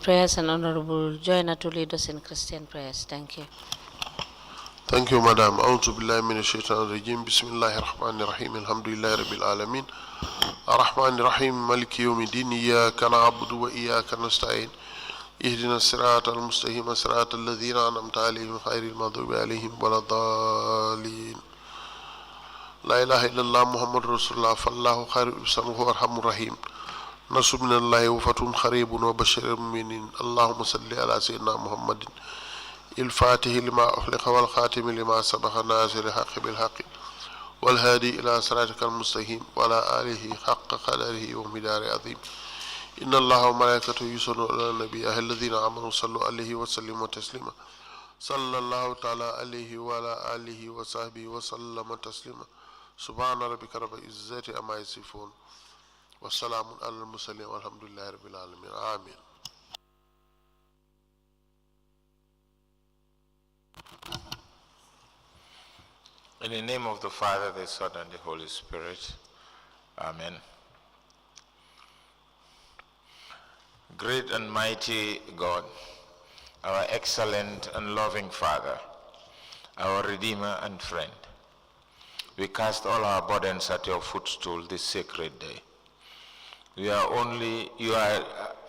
prayers and Honorable Joiner to lead us in Christian prayers. Thank you. Thank you, Madam. أعوذ بالله من الشيطان الرجيم. بسم الله الرحمن الرحيم. الحمد لله رب العالمين. الرحمن الرحيم مالك يوم الدين. إياك نعبد وإياك نستعين. اهدنا الصراط المستقيم صراط الذين أنعمت عليهم غير المغضوب عليهم ولا الضالين. لا إله إلا الله محمد رسول الله فالله خير اسمه وارحم الرحيم. نصر من الله وفتح قريب وبشر المؤمنين. اللهم صل على سيدنا محمد الفاتح لما أخلق والخاتم لما سبق ناصر الحق بالحق والهادي إلى صراطك المستقيم وعلى آله حق قدره ومقداره عظيم. إن الله وملائكته يصلون على النبي أهل الذين آمنوا صلوا عليه وسلموا تسليما. صلى الله تعالى عليه وعلى آله وصحبه وسلم تسليما. سبحان ربك رب العزة عما يصفون والسلام على المرسلين والحمد لله رب العالمين. آمين. In the name of the Father, the Son, and the Holy Spirit. Amen. Great and mighty God, our excellent and loving Father, our Redeemer and friend, we cast all our burdens at your footstool this sacred day. You are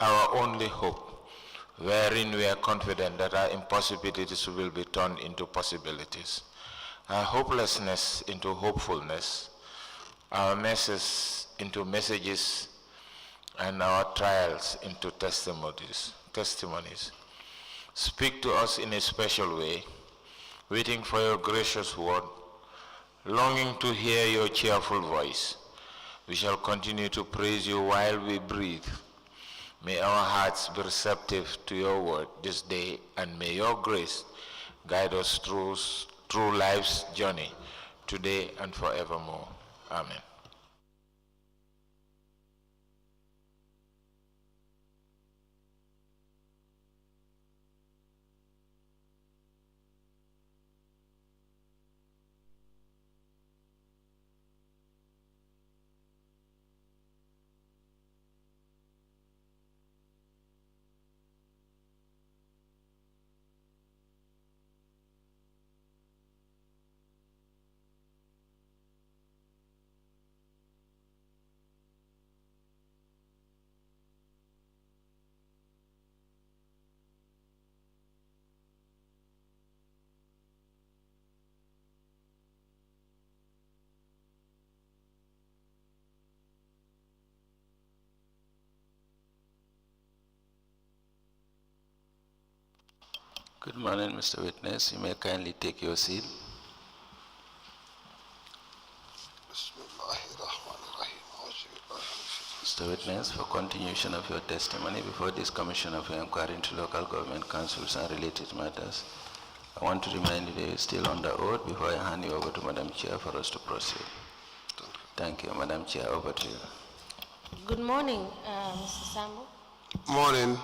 our only hope, wherein we are confident that our impossibilities will be turned into possibilities, our hopelessness into hopefulness, our messes into messages, and our trials into testimonies. Speak to us in a special way, waiting for your gracious word, longing to hear your cheerful voice. We shall continue to praise you while we breathe. May our hearts be receptive to your word this day, and may your grace guide us through life's journey, today and forevermore. Amen. Good morning, Mr. Witness. You may kindly take your seat. Mr. Witness, for continuation of your testimony before this commission of your inquiry into local government councils and related matters, I want to remind you that you're still under oath before I hand you over to Madam Chair for us to proceed. Thank you. Madam Chair, over to you. Good morning, Mr. Sambou. Morning.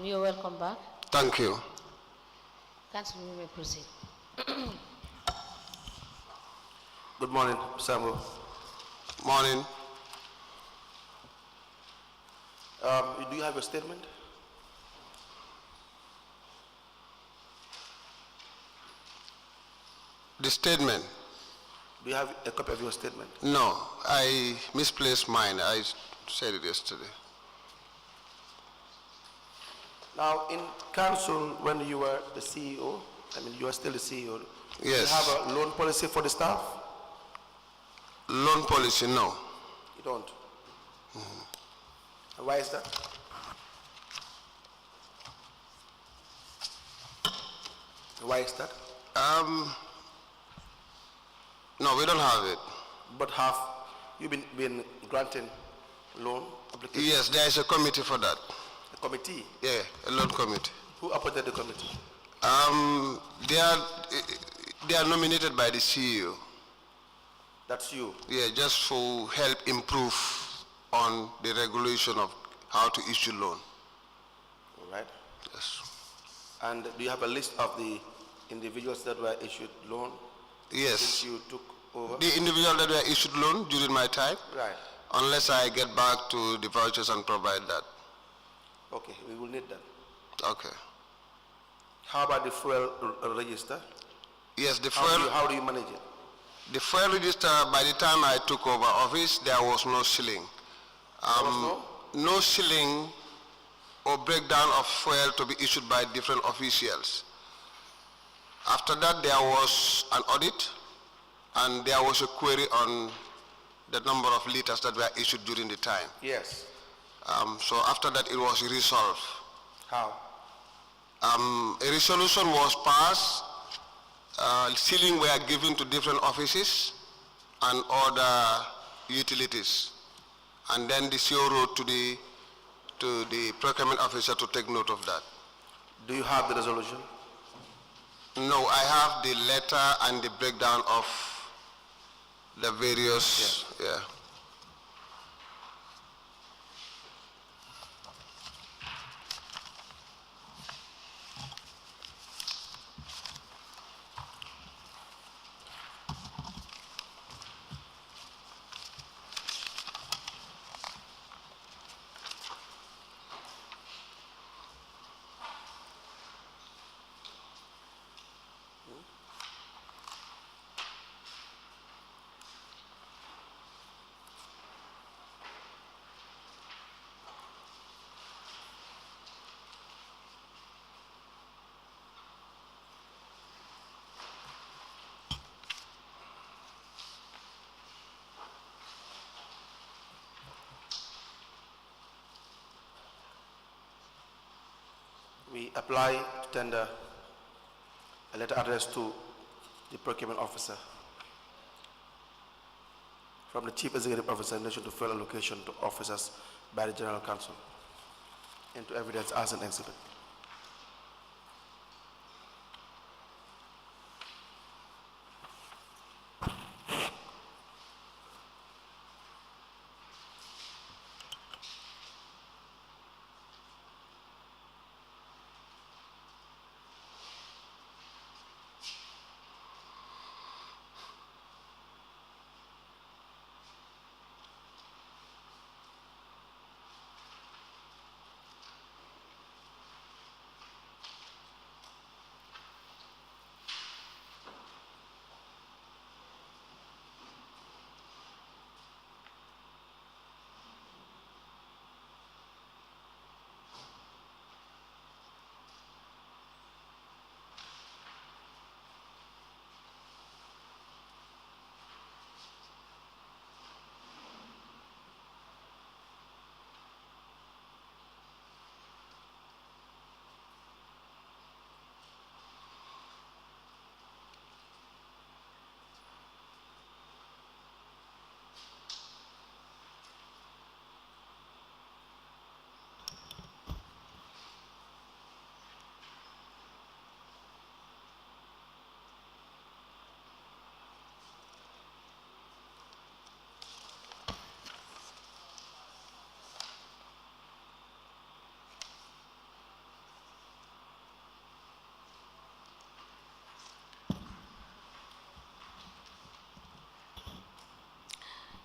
You're welcome back. Thank you. Council, you may proceed. Good morning, Sambou. Morning. Do you have a statement? The statement? Do you have a copy of your statement? No, I misplaced mine. I said it yesterday. Now, in council, when you were the CEO, you are still the CEO. Yes. Do you have a loan policy for the staff? Loan policy, no. You don't? Mm-hmm. And why is that? Why is that? No, we don't have it. But have you been granting loan applications? Yes, there is a committee for that. A committee? Yeah, a loan committee. Who appointed the committee? They are nominated by the CEO. That's you? Yeah, just to help improve on the regulation of how to issue loan. All right. Yes. And do you have a list of the individuals that were issued loan? Yes. Since you took over? The individual that were issued loan during my time? Right. Unless I get back to the vouchers and provide that. Okay, we will need that. Okay. How about the fuel register? Yes, the fuel. How do you manage it? The fuel register, by the time I took over office, there was no ceiling. There was no ceiling or breakdown of fuel to be issued by different officials. After that, there was an audit, and there was a query on the number of liters that were issued during the time. Yes. So after that, it was resolved. How? A resolution was passed. Ceiling were given to different offices and other utilities, and then the CO wrote to the procurement officer to take note of that. Do you have the resolution? No, I have the letter and the breakdown of the various. Yeah. We apply to tender a letter addressed to the procurement officer from the chief executive officer in relation to fuel allocation to officers by the general counsel into evidence as an exhibit.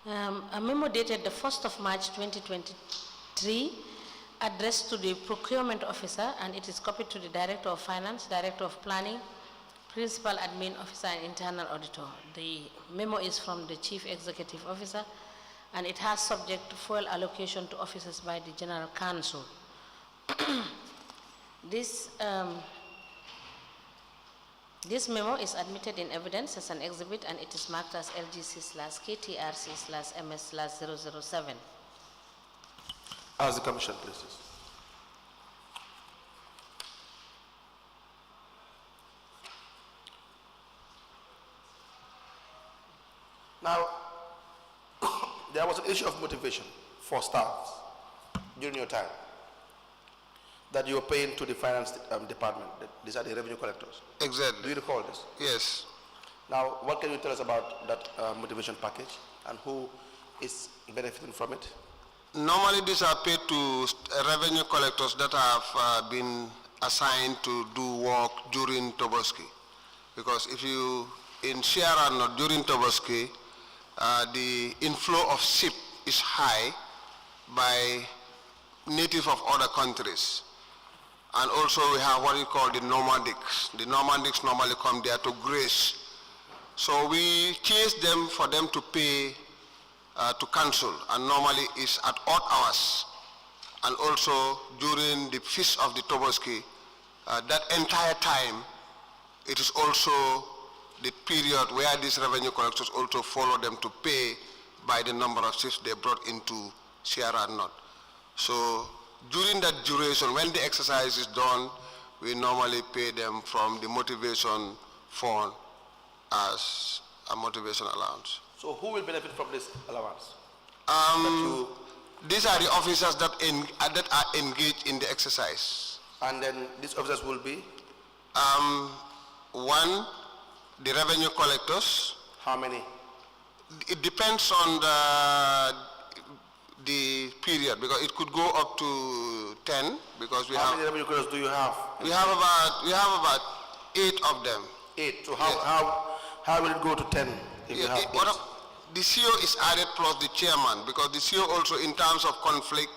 A memo dated the 1st of March 2023 addressed to the procurement officer, and it is copied to the Director of Finance, Director of Planning, Principal Admin Officer and Internal Auditor. The memo is from the Chief Executive Officer, and it has subject to fuel allocation to officers by the General Counsel. This memo is admitted in evidence as an exhibit, and it is marked as LGC/KTRC/MS/007. As the Commission places. Now, there was an issue of motivation for staff during your time that you were paying to the finance department. These are the revenue collectors. Exactly. Do you recall this? Yes. Now, what can you tell us about that motivation package and who is benefiting from it? Normally, these are paid to revenue collectors that have been assigned to do work during Toboski. Because if you, in Sierra North during Toboski, the inflow of ship is high by native of other countries. And also we have what we call the nomadics. The nomadics normally come there to graze. So we chase them for them to pay to council, and normally it's at odd hours. And also during the feast of the Toboski, that entire time, it is also the period where these revenue collectors also follow them to pay by the number of ships they brought into Sierra North. So during that duration, when the exercise is done, we normally pay them from the motivation fund as a motivation allowance. So who will benefit from this allowance? These are the officers that are engaged in the exercise. And then these officers will be? One, the revenue collectors. How many? It depends on the period, because it could go up to 10, because we how have. How many revenue collectors do you have? We have about 8 of them. 8. So how will it go to 10 if you have 8? The CEO is added plus the chairman, because the CEO also, in terms of conflict,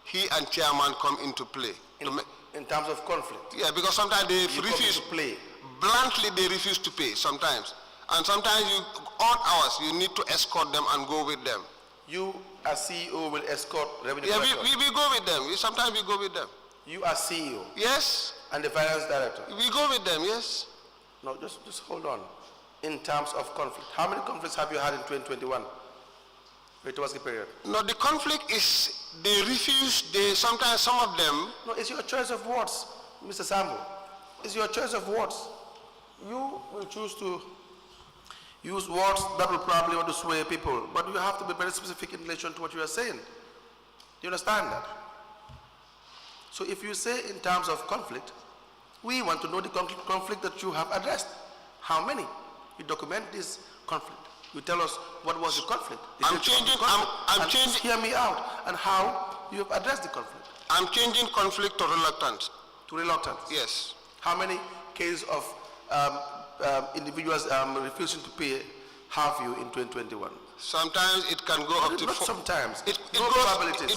he and chairman come into play. In terms of conflict? Yeah, because sometimes they refuse to play. Bluntly, they refuse to pay sometimes. And sometimes odd hours, you need to escort them and go with them. You as CEO will escort revenue collectors? Yeah, we go with them. Sometimes we go with them. You as CEO? Yes. And the finance director? We go with them, yes. No, just hold on. In terms of conflict, how many conflicts have you had in 2021? It was the period. No, the conflict is they refuse. Sometimes some of them. No, it's your choice of words, Mr. Sambou. It's your choice of words. You will choose to use words that will probably want to sway people, but you have to be very specific in relation to what you are saying. Do you understand that? So if you say in terms of conflict, we want to know the conflict that you have addressed. How many? You document this conflict. You tell us what was the conflict. I'm changing. Hear me out. And how you have addressed the conflict. I'm changing conflict to reluctance. To reluctance? Yes. How many cases of individuals refusing to pay have you in 2021? Sometimes it can go up to 4. Not sometimes. It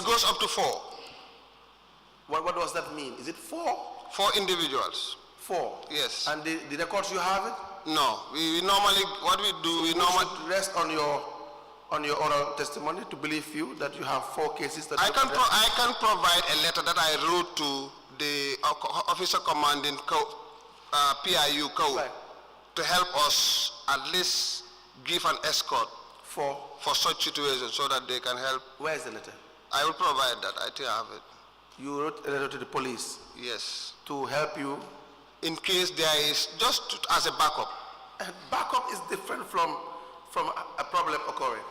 goes up to 4. What does that mean? Is it 4? 4 individuals. 4? Yes. And the records you have it? No. We normally, what we do, we normally rest on your oral testimony to believe you that you have 4 cases that I can provide a letter that I wrote to the officer commanding PIU code to help us at least give an escort for such situations so that they can help. Where is the letter? I will provide that. I think I have it. You wrote a letter to the police? Yes. To help you? In case there is, just as a backup. And backup is different from a problem occurring.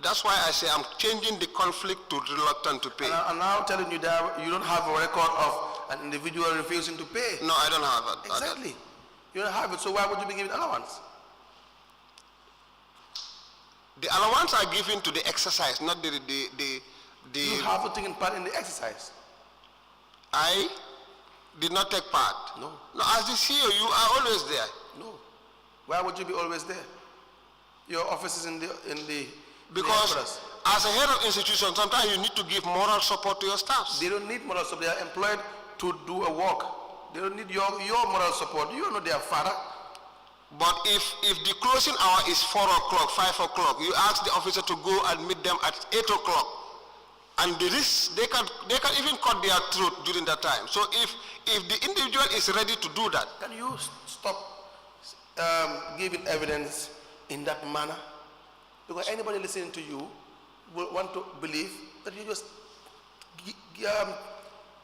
That's why I say I'm changing the conflict to reluctant to pay. And I'm now telling you that you don't have a record of an individual refusing to pay. No, I don't have it. Exactly. You don't have it, so why would you be given allowance? The allowance are given to the exercise, not the You have taken part in the exercise. I did not take part. No. No, as the CEO, you are always there. No. Why would you be always there? Your office is in the because as a head of institution, sometimes you need to give moral support to your staffs. They don't need moral support. They are employed to do a work. They don't need your moral support. You are not their father. But if the closing hour is 4 o'clock, 5 o'clock, you ask the officer to go and meet them at 8 o'clock. And they can even cut their throat during that time. So if the individual is ready to do that. Can you stop giving evidence in that manner? Because anybody listening to you will want to believe that you just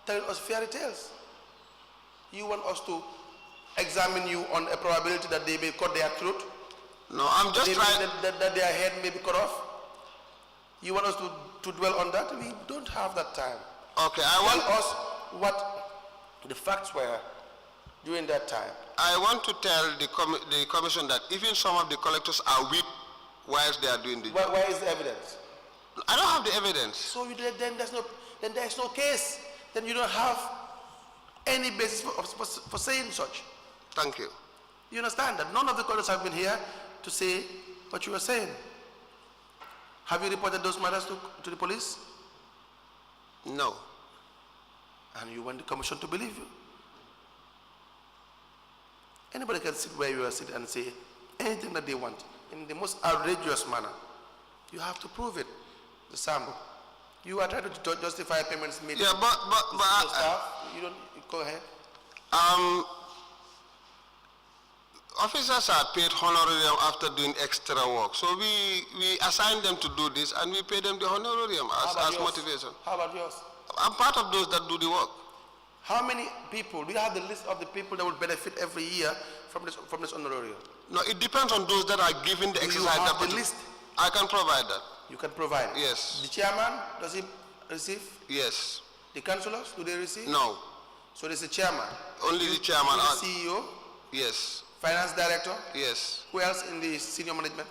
telling us fairy tales. You want us to examine you on a probability that they may cut their throat? No, I'm just trying. That their head may be cut off? You want us to dwell on that? We don't have that time. Okay, Tell us what the facts were during that time. I want to tell the commission that even some of the collectors are weak whilst they are doing the job. Where is the evidence? I don't have the evidence. So then there's no case. Then you don't have any basis for saying such. Thank you. You understand that none of the collectors have been here to say what you are saying. Have you reported those matters to the police? No. And you want the commission to believe you. Anybody can sit where you are sitting and say anything that they want in the most outrageous manner. You have to prove it. The Sambou. You are trying to justify payments made. Yeah, but you don't go ahead. Officers are paid honorarium after doing extra work. So we assign them to do this and we pay them the honorarium as motivation. How about yours? I'm part of those that do the work. How many people, do you have the list of the people that will benefit every year from this honorarium? No, it depends on those that are given the exercise. You have the list? I can provide that. You can provide? Yes. The chairman, does he receive? Yes. The councillors, do they receive? No. So there's a chairman? Only the chairman. The CEO? Yes. Finance director? Yes. Who else in the senior management?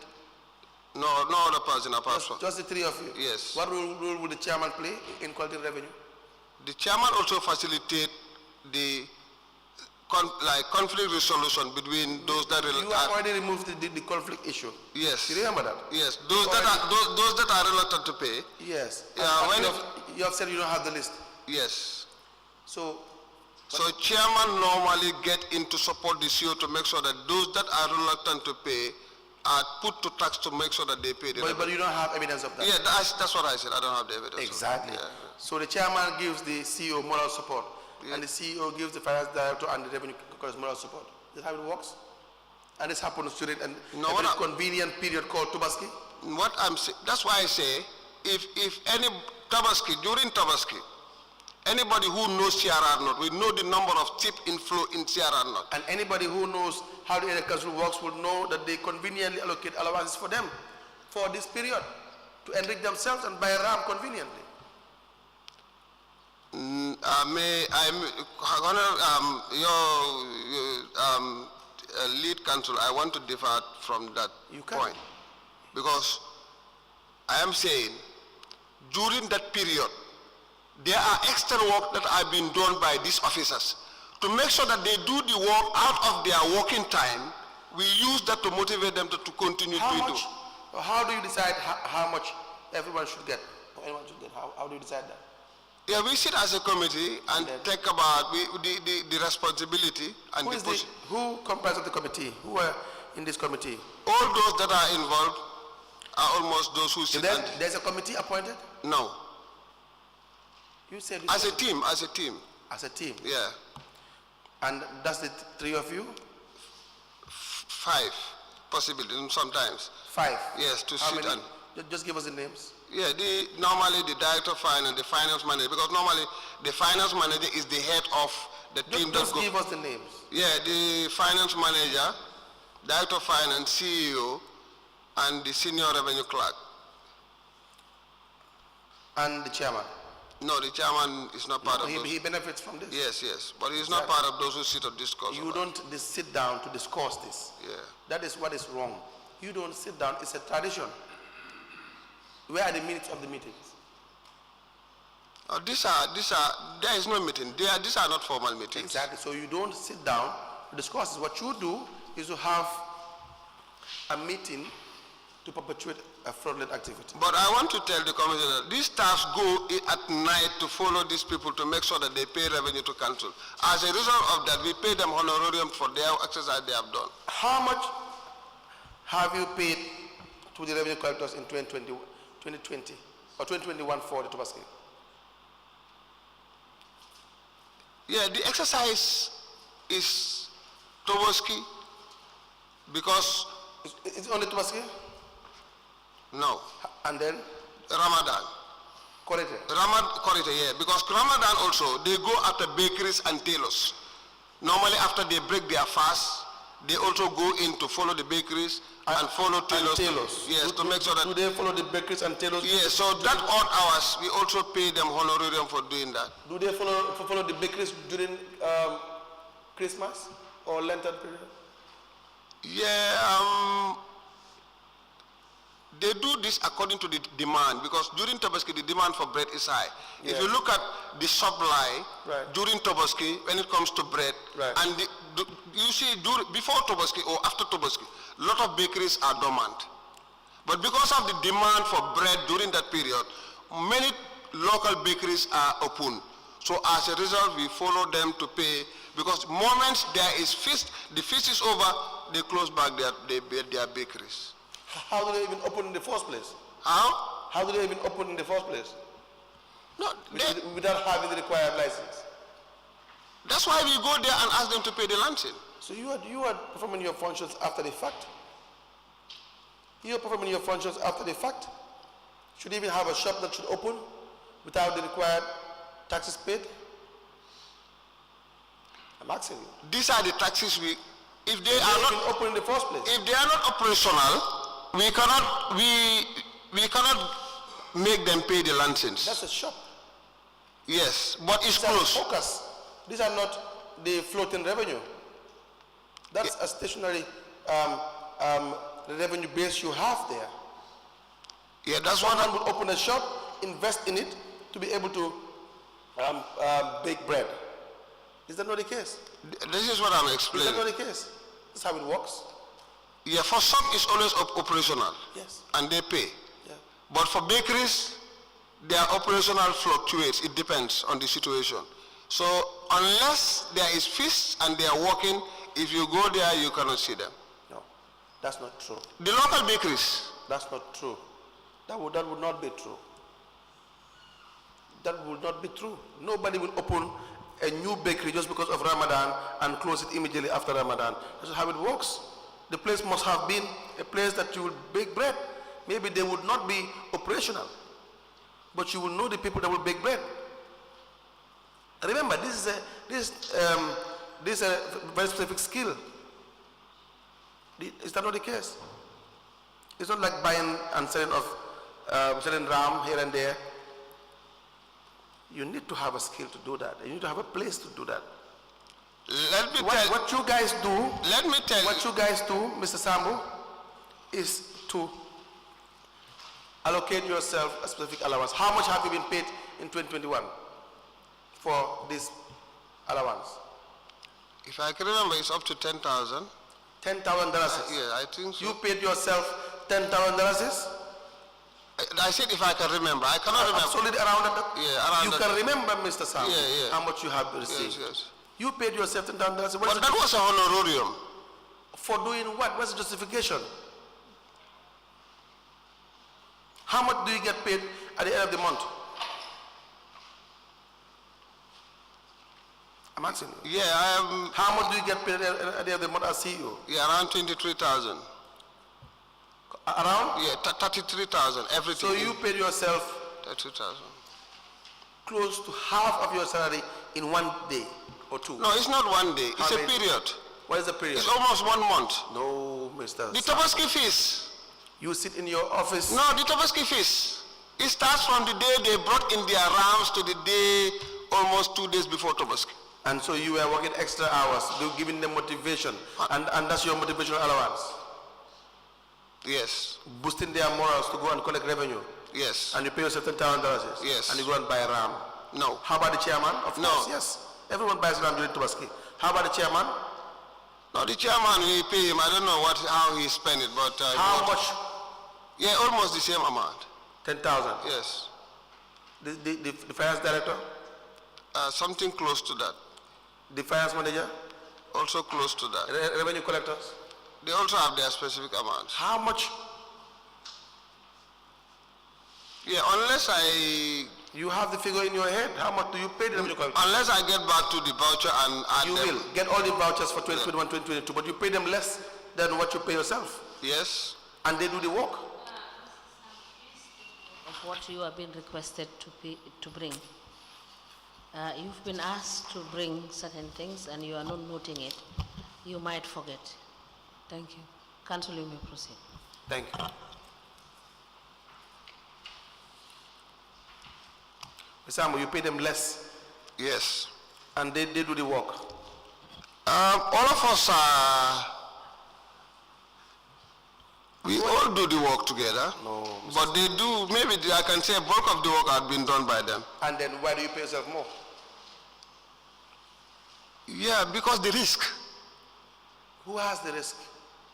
No other person apart from. Just the three of you? Yes. What role will the chairman play in collecting revenue? The chairman also facilitates the conflict resolution between those that you have already removed the conflict issue. Yes. You remember that? Yes. Those that are reluctant to pay. Yes. When you have said you don't have the list. Yes. So chairman normally get in to support the CEO to make sure that those that are reluctant to pay are put to tax to make sure that they pay. But you don't have evidence of that. Yeah, that's what I said. I don't have the evidence. Exactly. Yeah. So the chairman gives the CEO moral support, and the CEO gives the finance director and the revenue collector moral support. Is that how it works? And this happens during a very convenient period called Tobaski? What I'm saying, that's why I say, if any Tobaski, during Tobaski, anybody who knows CRR note, we know the number of tip inflow in CRR note. And anybody who knows how the area council works will know that they conveniently allocate allowances for them for this period to enrich themselves and buy RAM conveniently. Lead counsel, I want to differ from that point, because I am saying during that period there are extra work that have been done by these officers to make sure that they do the work out of their working time. We use that to motivate them to continue to do. How do you decide how much everyone should get? Anyone should get? How do you decide that? Yeah, we sit as a committee and take about the responsibility and who comprises the committee? Who are in this committee? All those that are involved are almost those who sit. There's a committee appointed? No. You said as a team. As a team. Yeah. And that's the three of you? 5, possibly sometimes. 5. Yes, to How sit many? and. Just give us the names. Yeah, normally the director of finance, the finance manager, because normally the finance manager is the head of the team. Just give us the names. Yeah, the finance manager, director of finance, CEO, and the senior revenue clerk. And the chairman? No, the chairman is not part of those. He benefits from this? Yes, but he's not part of those who sit and discuss. You don't sit down to discuss this. Yeah. That is what is wrong. You don't sit down, it's a tradition. Where are the minutes of the meetings? There is no meeting. These are not formal meetings. Exactly. So you don't sit down to discuss. What you do is to have a meeting to perpetuate a fraudulent activity. But I want to tell the commissioner that these staffs go at night to follow these people to make sure that they pay revenue to council. As a result of that, we pay them honorarium for their exercise they have done. How much have you paid to the revenue collectors in 2020 or 2021 for the Tobaski? Yeah, the exercise is Tobaski because... It's only Tobaski? No. And then? Ramadan. Correct. Yeah, because Ramadan also, they go after bakeries and tailors. Normally after they break their fast, they also go in to follow the bakeries and follow tailors. Yes, to make sure that... Do they follow the bakeries and tailors? Yes, so that odd hours, we also pay them honorarium for doing that. Do they follow the bakeries during Christmas or Lenten period? Yeah, they do this according to the demand, because during Tobaski the demand for bread is high. Yes. If you look at the supply during Tobaski when it comes to bread, and you see before Tobaski or after Tobaski, a lot of bakeries are dormant. But because of the demand for bread during that period, many local bakeries are open. So as a result, we follow them to pay, because the moment there is feast, the feast is over, they close back their bakeries. How do they even open in the first place? How? How do they even open in the first place? No, Without having the required license. That's why we go there and ask them to pay the lancing. So you are performing your functions after the fact. You are performing your functions after the fact. Should you even have a shop that should open without the required taxes paid? I'm asking you. These are the taxes if they are not open in the first place. If they are not operational, we cannot make them pay the license. That's a shop. Yes, but it's closed. Focus. These are not the floating revenue. That's a stationary revenue base you have there. Yeah, that's Someone would open a shop, invest in it to be able to bake bread. Is that not the case? This is what I'm explaining. Is that not the case? That's how it works. Yeah, for shop it's always operational. Yes. And they pay. Yeah. But for bakeries, their operational fluctuates. It depends on the situation. So unless there is feast and they are working, if you go there, you cannot see them. No, that's not true. The local bakeries. That's not true. That would not be true. That would not be true. Nobody will open a new bakery just because of Ramadan and close it immediately after Ramadan. That's how it works. The place must have been a place that you will bake bread. Maybe they would not be operational, but you will know the people that will bake bread. Remember, this is a very specific skill. Is that not the case? It's not like buying and selling ram here and there. You need to have a skill to do that. You need to have a place to do that. What you guys do, what you guys do, Mr. Sambou, is to allocate yourself a specific allowance. How much have you been paid in 2021 for this allowance? If I can remember, it's up to $10,000. $10,000? Yeah, I think so. You paid yourself $10,000? I said if I can remember. I cannot remember. Absolutely around that. Yeah, around you that. can remember, Mr. Sambou, Yeah. how much you have received. Yes. You paid yourself $10,000. But that was a honorarium. For doing what? What's the justification? How much do you get paid at the end of the month? I'm asking you. Yeah, I am. How much do you get paid at the end of the month as CEO? Yeah, around 23,000. Around? Yeah, 33,000, everything. So you paid yourself 32,000. close to half of your salary in one day or two? No, it's not one day. It's How a many? period. What is the period? It's almost 1 month. No, Mr. The Tobaski fees. You sit in your office. No, the Tobaski fees. It starts from the day they brought in their rams to the day almost 2 days before Tobaski. And so you were working extra hours, giving them motivation, and that's your motivational allowance. Yes. Boosting their morals to go and collect revenue. Yes. And you pay yourself $10,000. Yes. And you go and buy a ram. No. How about the chairman? Of No. course, yes. Everyone buys ram during Tobaski. How about the chairman? No, the chairman, we pay him. I don't know how he spent it, but... How much? Yeah, almost the same amount. 10,000. Yes. The finance director? Something close to that. The finance manager? Also close to that. Revenue collectors? They also have their specific amounts. How much? Yeah, unless You have the figure in your head. How much do you pay the revenue collectors? unless I get back to the voucher and add You them. will get all the vouchers for 2021, 2022, but you pay them less than what you pay yourself. Yes. And they do the work. Of what you have been requested to bring. You've been asked to bring certain things and you are not noting it. You might forget. Thank you. Council, you may proceed. Thank you. Mr. Sambou, you pay them less Yes. and they do the work. All of us we all do the work together. No. But they do, maybe I can say bulk of the work had been done by them. And then why do you pay yourself more? Yeah, because the risk. Who has the risk?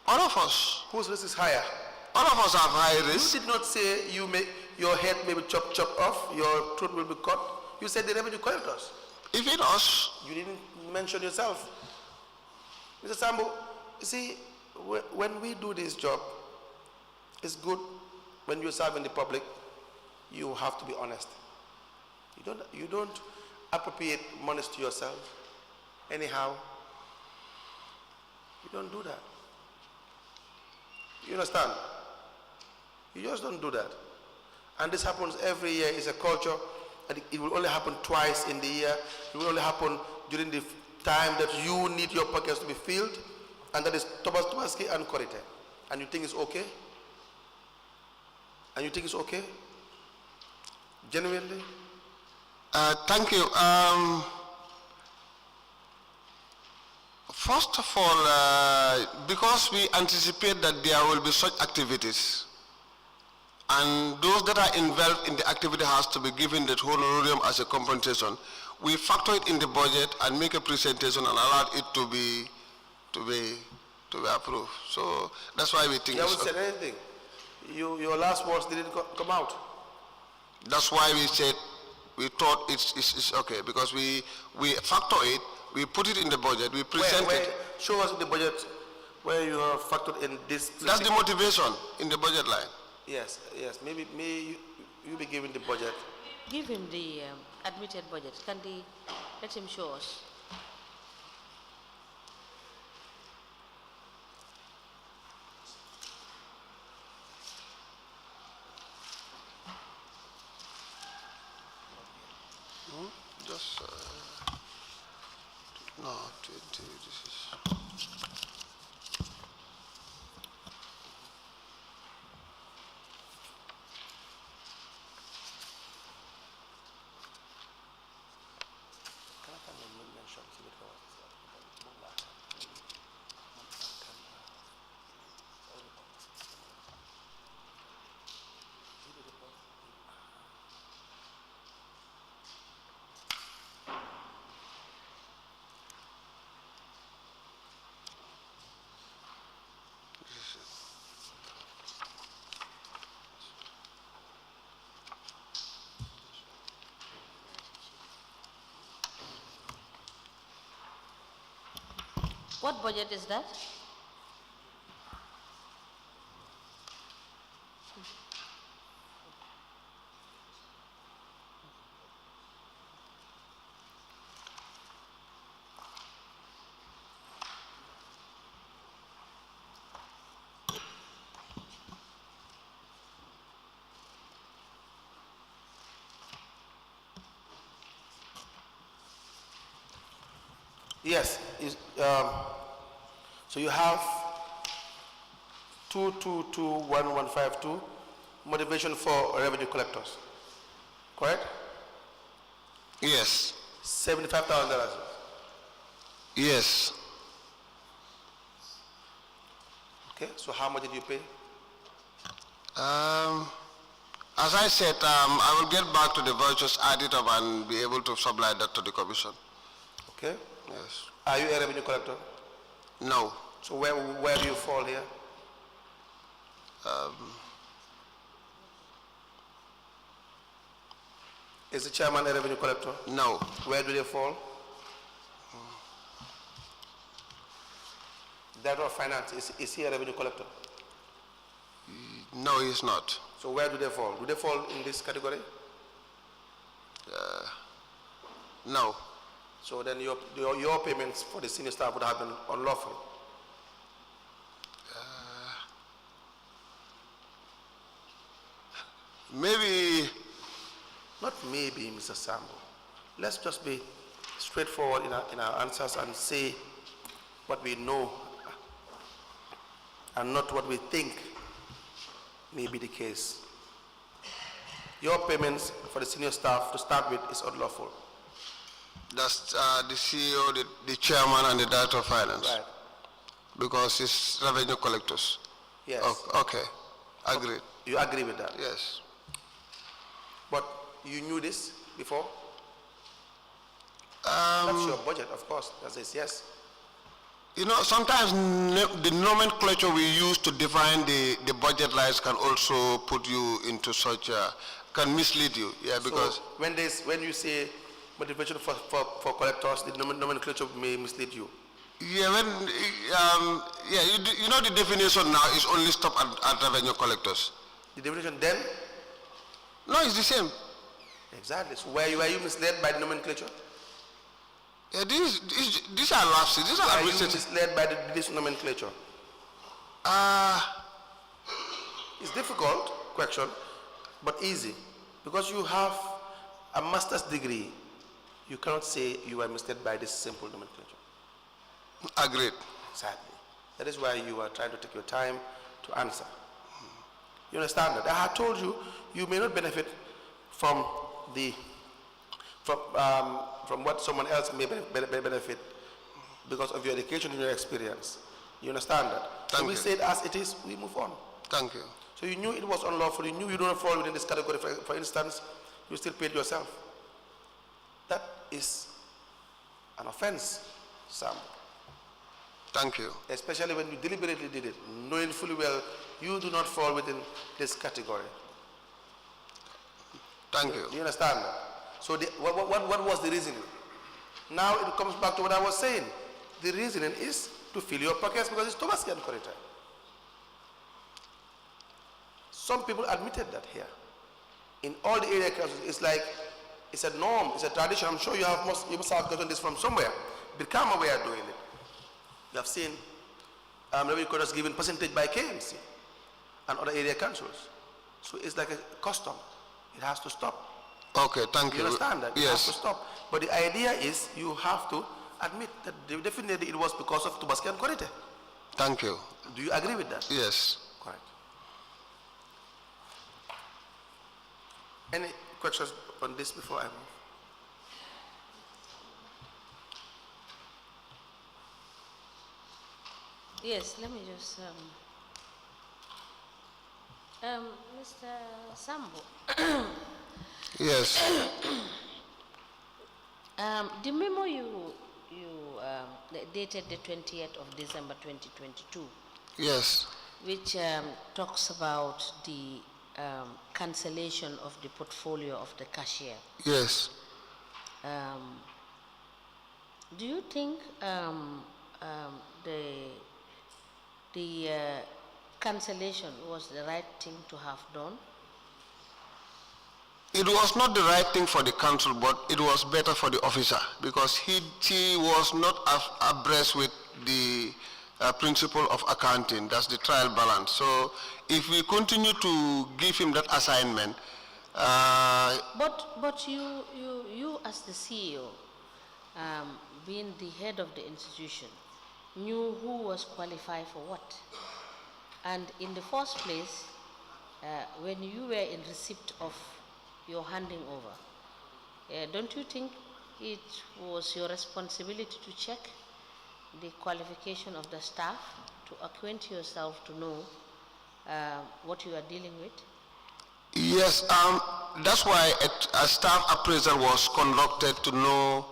All of us. Whose risk is higher? All of us have high You risk. did not say you your head may be chopped off, your throat will be cut. You said the revenue collectors. If it was, You didn't mention yourself. Mr. Sambou, you see, when we do this job, it's good when you're serving the public, you have to be honest. You don't appropriate money to yourself anyhow. You don't do that. You understand? You just don't do that. And this happens every year. It's a culture, and it will only happen twice in the year. It will only happen during the time that you need your pockets to be filled, and that is Tobaski and Korite. And you think it's okay? And you think it's okay? Genuinely? thank you. First of all, because we anticipate that there will be such activities, and those that are involved in the activity has to be given the honorarium as a compensation, we factor it in the budget and make a presentation and allow it to be approved. So that's why we think. You haven't said anything. Your last words didn't come out. That's why we said we thought it's okay, because we factor it, we put it in the budget, we present it. Show us the budget where you have factored in this. That's the motivation in the budget line. Yes. Maybe you be given the budget. Give him the admitted budget. Let him show us. Just no 20. This is. What budget is that? Yes. So you have 2221152 motivation for revenue collectors, correct? Yes. $75,000. Yes. Okay. So how much did you pay? As I said, I will get back to the vouchers, add it up, and be able to supply that to the commission. Okay. Yes. Are you a revenue collector? No. So where do you fall here? Is the chairman a revenue collector? No. Where do they fall? Director of Finance, is he a revenue collector? No, he's not. So where do they fall? Do they fall in this category? No. So then your payments for the senior staff would have been unlawful. Maybe. Not maybe, Mr. Sambou. Let's just be straightforward in our answers and say what we know and not what we think may be the case. Your payments for the senior staff to start with is unlawful. That's the CEO, the chairman, and the director of finance. Right. Because it's revenue collectors. Yes. Okay. Agreed. You agree with that? Yes. But you knew this before? That's your budget, of course. That says yes. You know, sometimes the nomenclature we use to define the budget lines can also put you into such can mislead you. Yeah, because so when you say motivation for collectors, the nomenclature may mislead you. Yeah, you know the definition now is only stop at revenue collectors. The definition then? No, it's the same. Exactly. So were you misled by the nomenclature? Yeah, these are lapses. These are Were you misled by this nomenclature? It's difficult question, but easy. Because you have a master's degree, you cannot say you were misled by this simple nomenclature. Agreed. Exactly. That is why you are trying to take your time to answer. You understand that? I have told you, you may not benefit from what someone else may benefit because of your education and your experience. You understand that? Thank so we you. say it as it is, we move on. Thank you. So you knew it was unlawful, you knew you don't fall within this category. For instance, you still paid yourself. That is an offense, Sam. Thank you. Especially when you deliberately did it, knowing fully well you do not fall within this category. Thank you. Do you understand that? So what was the reasoning? Now it comes back to what I was saying. The reasoning is to fill your pockets because it's Tobascan corridor. Some people admitted that here. In all the area councils, it's like, it's a norm, it's a tradition. I'm sure you must have gotten this from somewhere. Become aware of doing it. You have seen revenue quotas given percentage by KMC and other area councils. So it's like a custom. It has to stop. Okay, thank you. You understand that? Yes. It has to stop. But the idea is you have to admit that definitely it was because of Tobascan Korite. Thank you. Do you agree with that? Yes. Correct. Any questions on this before I move? Yes, let me just, Mr. Sambou. Yes. The memo you dated the 20th of December 2022. Yes. Which talks about the cancellation of the portfolio of the cashier. Yes. Do you think the cancellation was the right thing to have done? It was not the right thing for the council, but it was better for the officer because he was not abreast with the principle of accounting. That's the trial balance. So if we continue to give him that assignment, but you as the CEO, being the head of the institution, knew who was qualified for what. And in the first place, when you were in receipt of your handing over, don't you think it was your responsibility to check the qualification of the staff, to acquaint yourself to know what you are dealing with? Yes, that's why a staff appraisal was conducted to know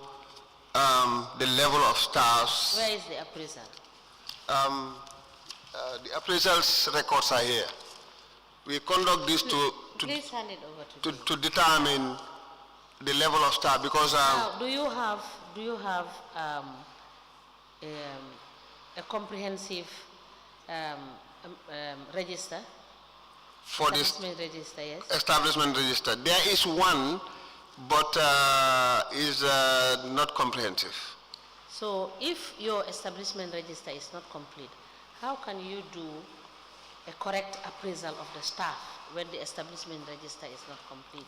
the level of staffs. Where is the appraisal? The appraisal's records are here. We conduct this Please hand it over to determine the level of staff because. Now, do you have a comprehensive register? For this establishment register, yes. Establishment register, there is one, but is not comprehensive. So, if your establishment register is not complete, how can you do a correct appraisal of the staff when the establishment register is not complete?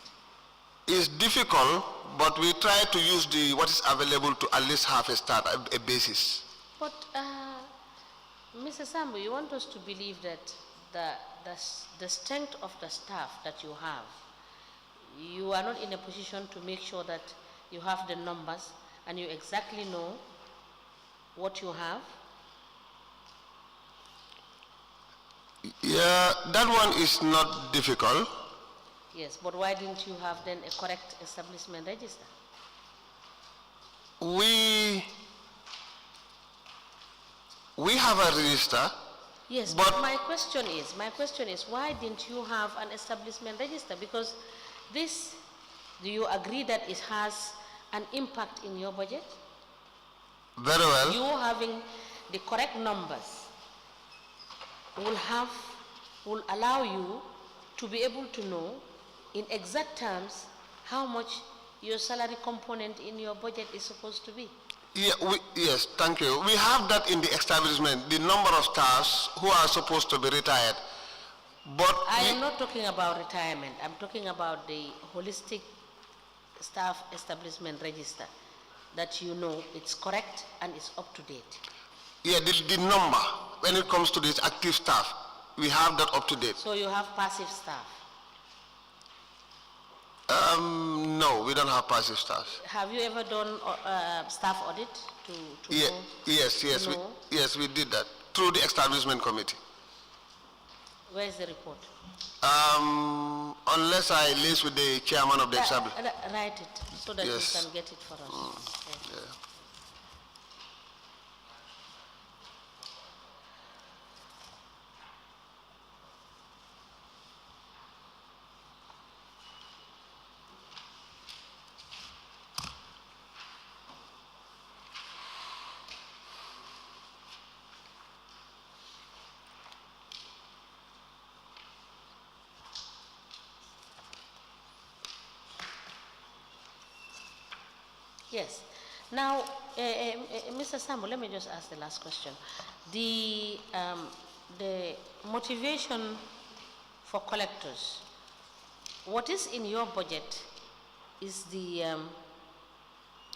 It's difficult, but we try to use what is available to at least have a basis. But, Mr. Sambou, you want us to believe that the strength of the staff that you have, you are not in a position to make sure that you have the numbers and you exactly know what you have? Yeah, that one is not difficult. Yes, but why didn't you have then a correct establishment register? We have a register. Yes, but my question is, why didn't you have an establishment register? Because this, do you agree that it has an impact in your budget? Very well. You having the correct numbers will allow you to be able to know in exact terms how much your salary component in your budget is supposed to be. Yeah, yes, thank you. We have that in the establishment, the number of staffs who are supposed to be retired. But I am not talking about retirement. I'm talking about the holistic staff establishment register, that you know it's correct and it's up to date. Yeah, the number, when it comes to this active staff, we have that up to date. So you have passive staff? No, we don't have passive staff. Have you ever done staff audit to Yeah, know? yes, we did that through the establishment committee. Where is the report? Unless I liaise with the chairman of the establishment. Write it so that Yes. you can get it for us. Yes. Yeah. Yes. Now, Mr. Sambou, let me just ask the last question. The motivation for collectors, what is in your budget is the,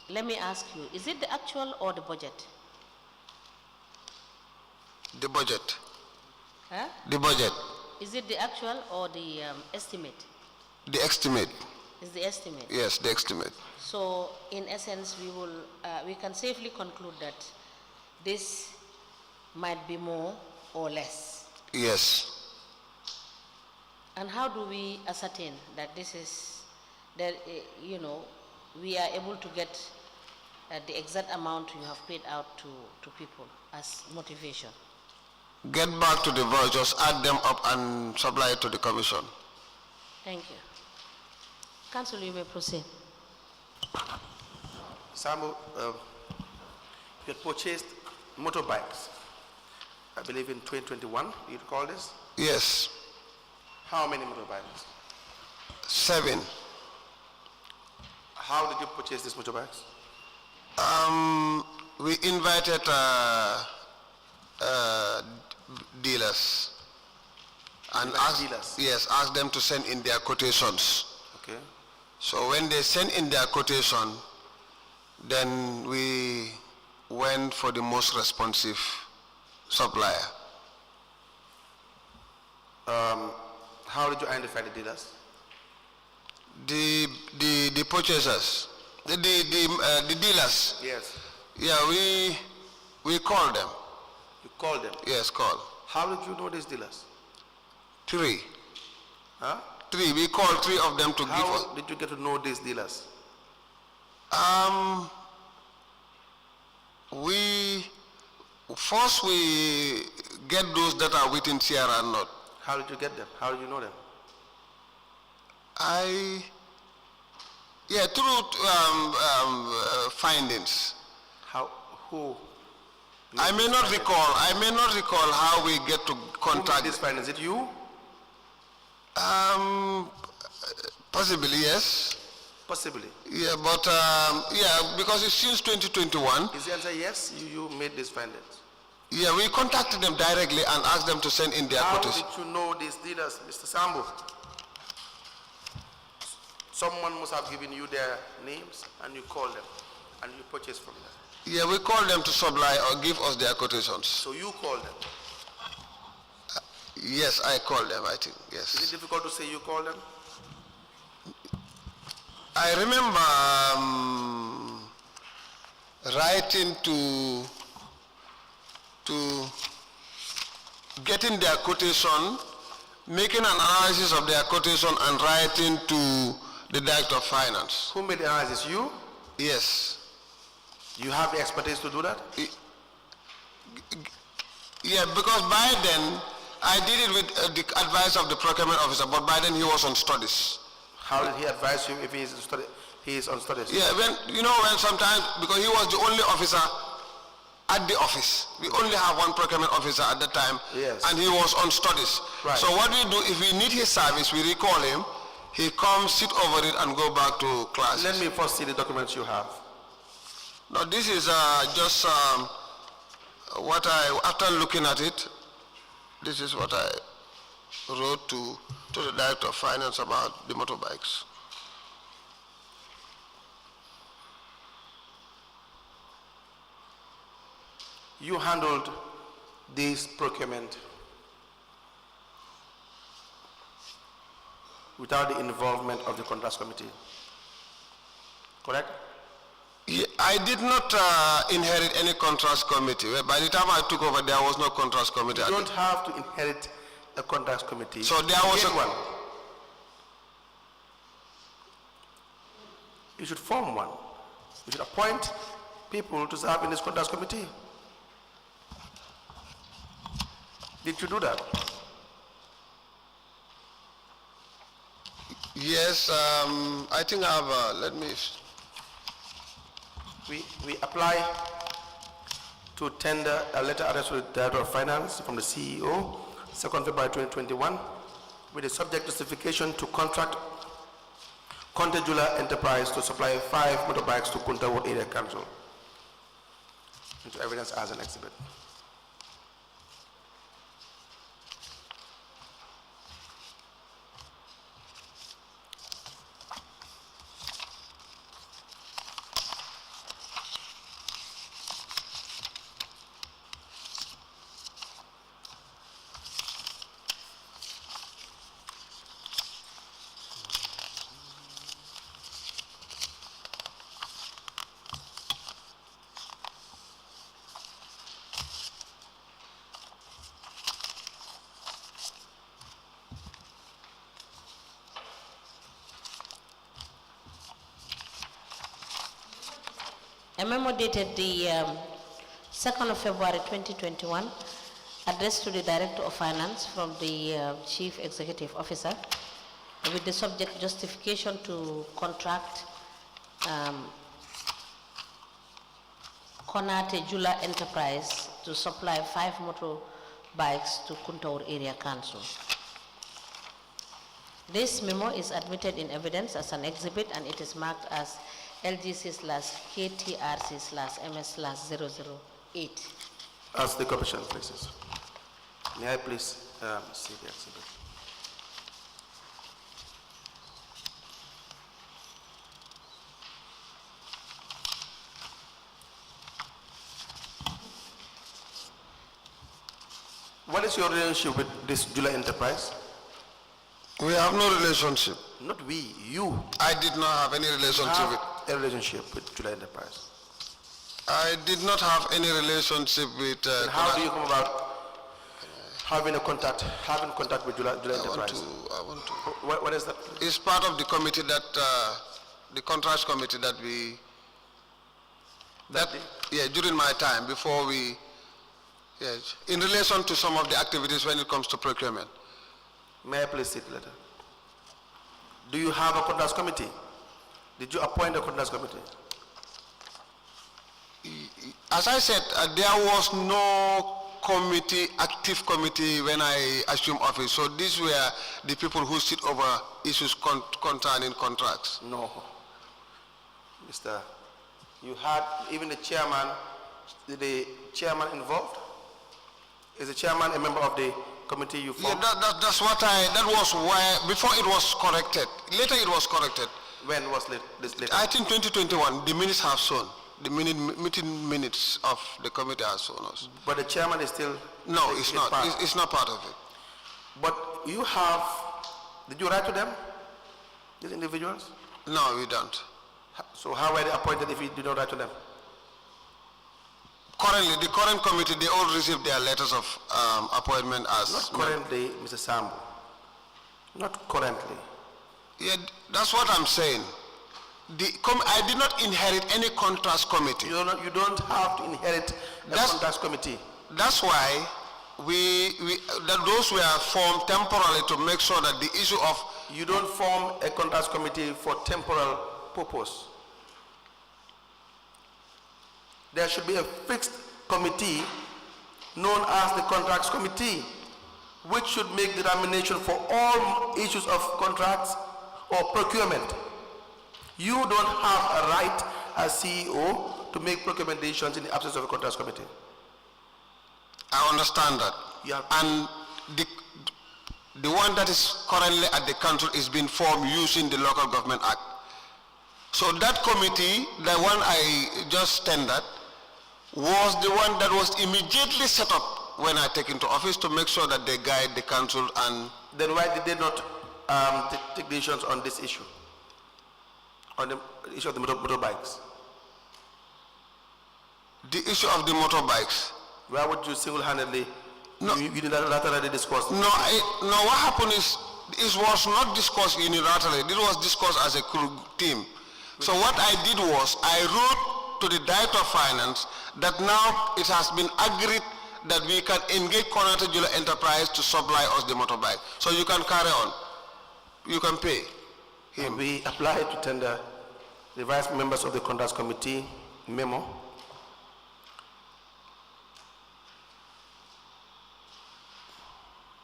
let me ask you, is it the actual or the budget? The budget. Huh? The budget. Is it the actual or the estimate? The estimate. Is the estimate? Yes, the estimate. So, in essence, we can safely conclude that this might be more or less. Yes. And how do we ascertain that this is, that we are able to get the exact amount you have paid out to people as motivation? Get back to the vouchers, add them up and supply it to the commission. Thank you. Council, you may proceed. Sambou, you had purchased motorbikes, I believe in 2021, you recall this? Yes. How many motorbikes? 7. How did you purchase these motorbikes? We invited dealers and asked them to send in their quotations. Okay. So when they sent in their quotation, then we went for the most responsive supplier. How did you identify the dealers? The purchasers, the dealers. Yes. Yeah, we called them. You called them? Yes, call. How did you know these dealers? 3. Huh? 3. We called 3 of them to give us. How did you get to know these dealers? We get those that are within Sierra North. How did you get them? How did you know them? Through findings. Who? I may not recall how we get to contact. Who made this findings? Is it you? Possibly, yes. Possibly. Yeah, but because it's since 2021. Is the answer yes? You made these findings? Yeah, we contacted them directly and asked them to send in their quotation. How did you know these dealers, Mr. Sambou? Someone must have given you their names and you called them and you purchased from them. Yeah, we called them to supply or give us their quotations. So you called them? Yes, I called them, I think, yes. Is it difficult to say you called them? I remember writing to getting their quotation, making an analysis of their quotation and writing to the Director of Finance. Who made the analysis? You? Yes. You have the expertise to do that? Yeah, because by then, I did it with the advice of the procurement officer, but by then he was on studies. How did he advise you if he is on studies? Yeah, when sometimes, because he was the only officer at the office. We only have one procurement officer at the time, yes. And he was on studies. Right. So what we do, if we need his service, we recall him, he comes, sit over it, and go back to class. Let me first see the documents you have. Now this is just what after looking at it, this is what I wrote to the Director of Finance about the motorbikes. You handled this procurement without the involvement of the contracts committee, correct? Yeah, I did not inherit any contracts committee. By the time I took over, there was no contracts committee. You don't have to inherit a contracts committee. So there was one. You should form one. You should appoint people to serve in this contracts committee. Did you do that? Yes, I think I have, let me. We apply to tender a letter addressed to the Director of Finance from the CEO, 2nd February 2021, with a subject justification to contract Kuntaur Enterprise to supply 5 motorbikes to Kuntaur Area Council. Into evidence as an exhibit. A memo dated the 2nd of February 2021, addressed to the Director of Finance from the Chief Executive Officer, with the subject justification to contract Konate Jula Enterprise to supply 5 motorbikes to Kuntaur Area Council. This memo is admitted in evidence as an exhibit, and it is marked as LGC/KTRC/MS/008. As the Commission places. May I please see the exhibit? What is your relationship with this Jula Enterprise? We have no relationship. Not we, you. I did not have any relationship with. A relationship with Jula Enterprise. I did not have any relationship with. How do you come about having contact with Jula Enterprise? I want to. What is that? It's part of the committee that the contracts committee that we. During my time before we. Yes, in relation to some of the activities when it comes to procurement. May I please see the letter? Do you have a contracts committee? Did you appoint a contracts committee? As I said, there was no active committee when I assumed office. So these were the people who sit over issues concerning contracts. No. Mr. You had even the chairman involved? Is the chairman a member of the committee you formed? Yeah, that was why, before it was corrected. Later it was corrected. When was this later? I think 2021, the minutes have shown. The meeting minutes of the committee have shown us. But the chairman is still... No, it's not. It's not part of it. But you have... Did you write to them? These individuals? No, we don't. So how were they appointed if you did not write to them? Currently, the current committee, they all received their letters of appointment as... Not currently, Mr. Sambou. Not currently. Yeah, that's what I'm saying. I did not inherit any contracts committee. You don't have to inherit a contracts committee. That's why that those were formed temporarily to make sure that the issue of... You don't form a contracts committee for temporal purpose. There should be a fixed committee known as the contracts committee, which should make determination for all issues of contracts or procurement. You don't have a right as CEO to make procurement decisions in the absence of a contracts committee. I understand that. Yeah. And the one that is currently at the council is being formed using the Local Government Act. So that committee, the one I just tendered, was the one that was immediately set up when I take into office to make sure that they guide the council. And then why did they not take decisions on this issue? On the issue of the motorbikes? The issue of the motorbikes. Why would you single-handedly, no, unilaterally discuss? No, what happened is, it was not discussed unilaterally. It was discussed as a team. So what I did was, I wrote to the Director of Finance that now it has been agreed that we can engage Kuntaur Jula Enterprise to supply us the motorbike. So you can carry on. You can pay him. We applied to tender the vice members of the contracts committee memo.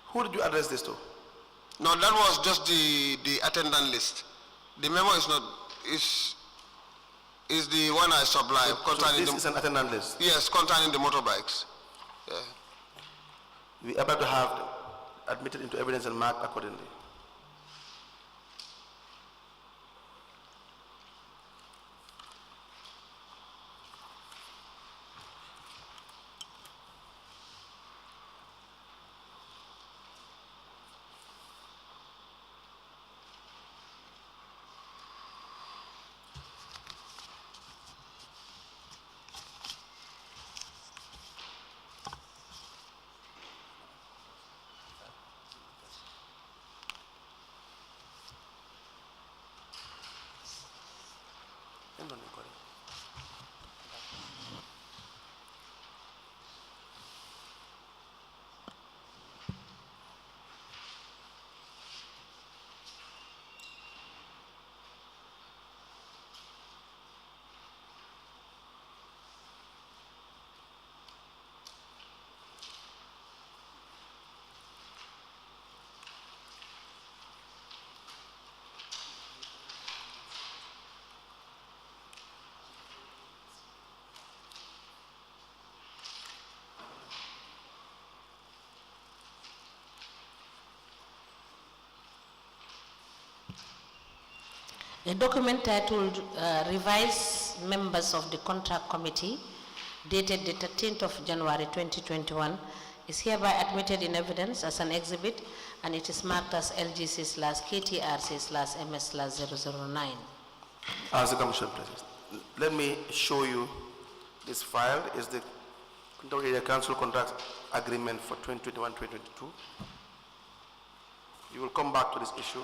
Who did you address this to? No, that was just the attendant list. The memo is not, is the one I supply. So this is an attendant list? Yes, containing the motorbikes. Yeah. We are about to have admitted into evidence and marked accordingly. A document titled Revised Members of the Contract Committee, dated the 13th of January 2021, is hereby admitted in evidence as an exhibit, and it is marked as LGC/KTRC/MS/009. As the Commission President, let me show you this file. Is the Kuntaur Area Council Contract Agreement for 2021-2022. You will come back to this issue.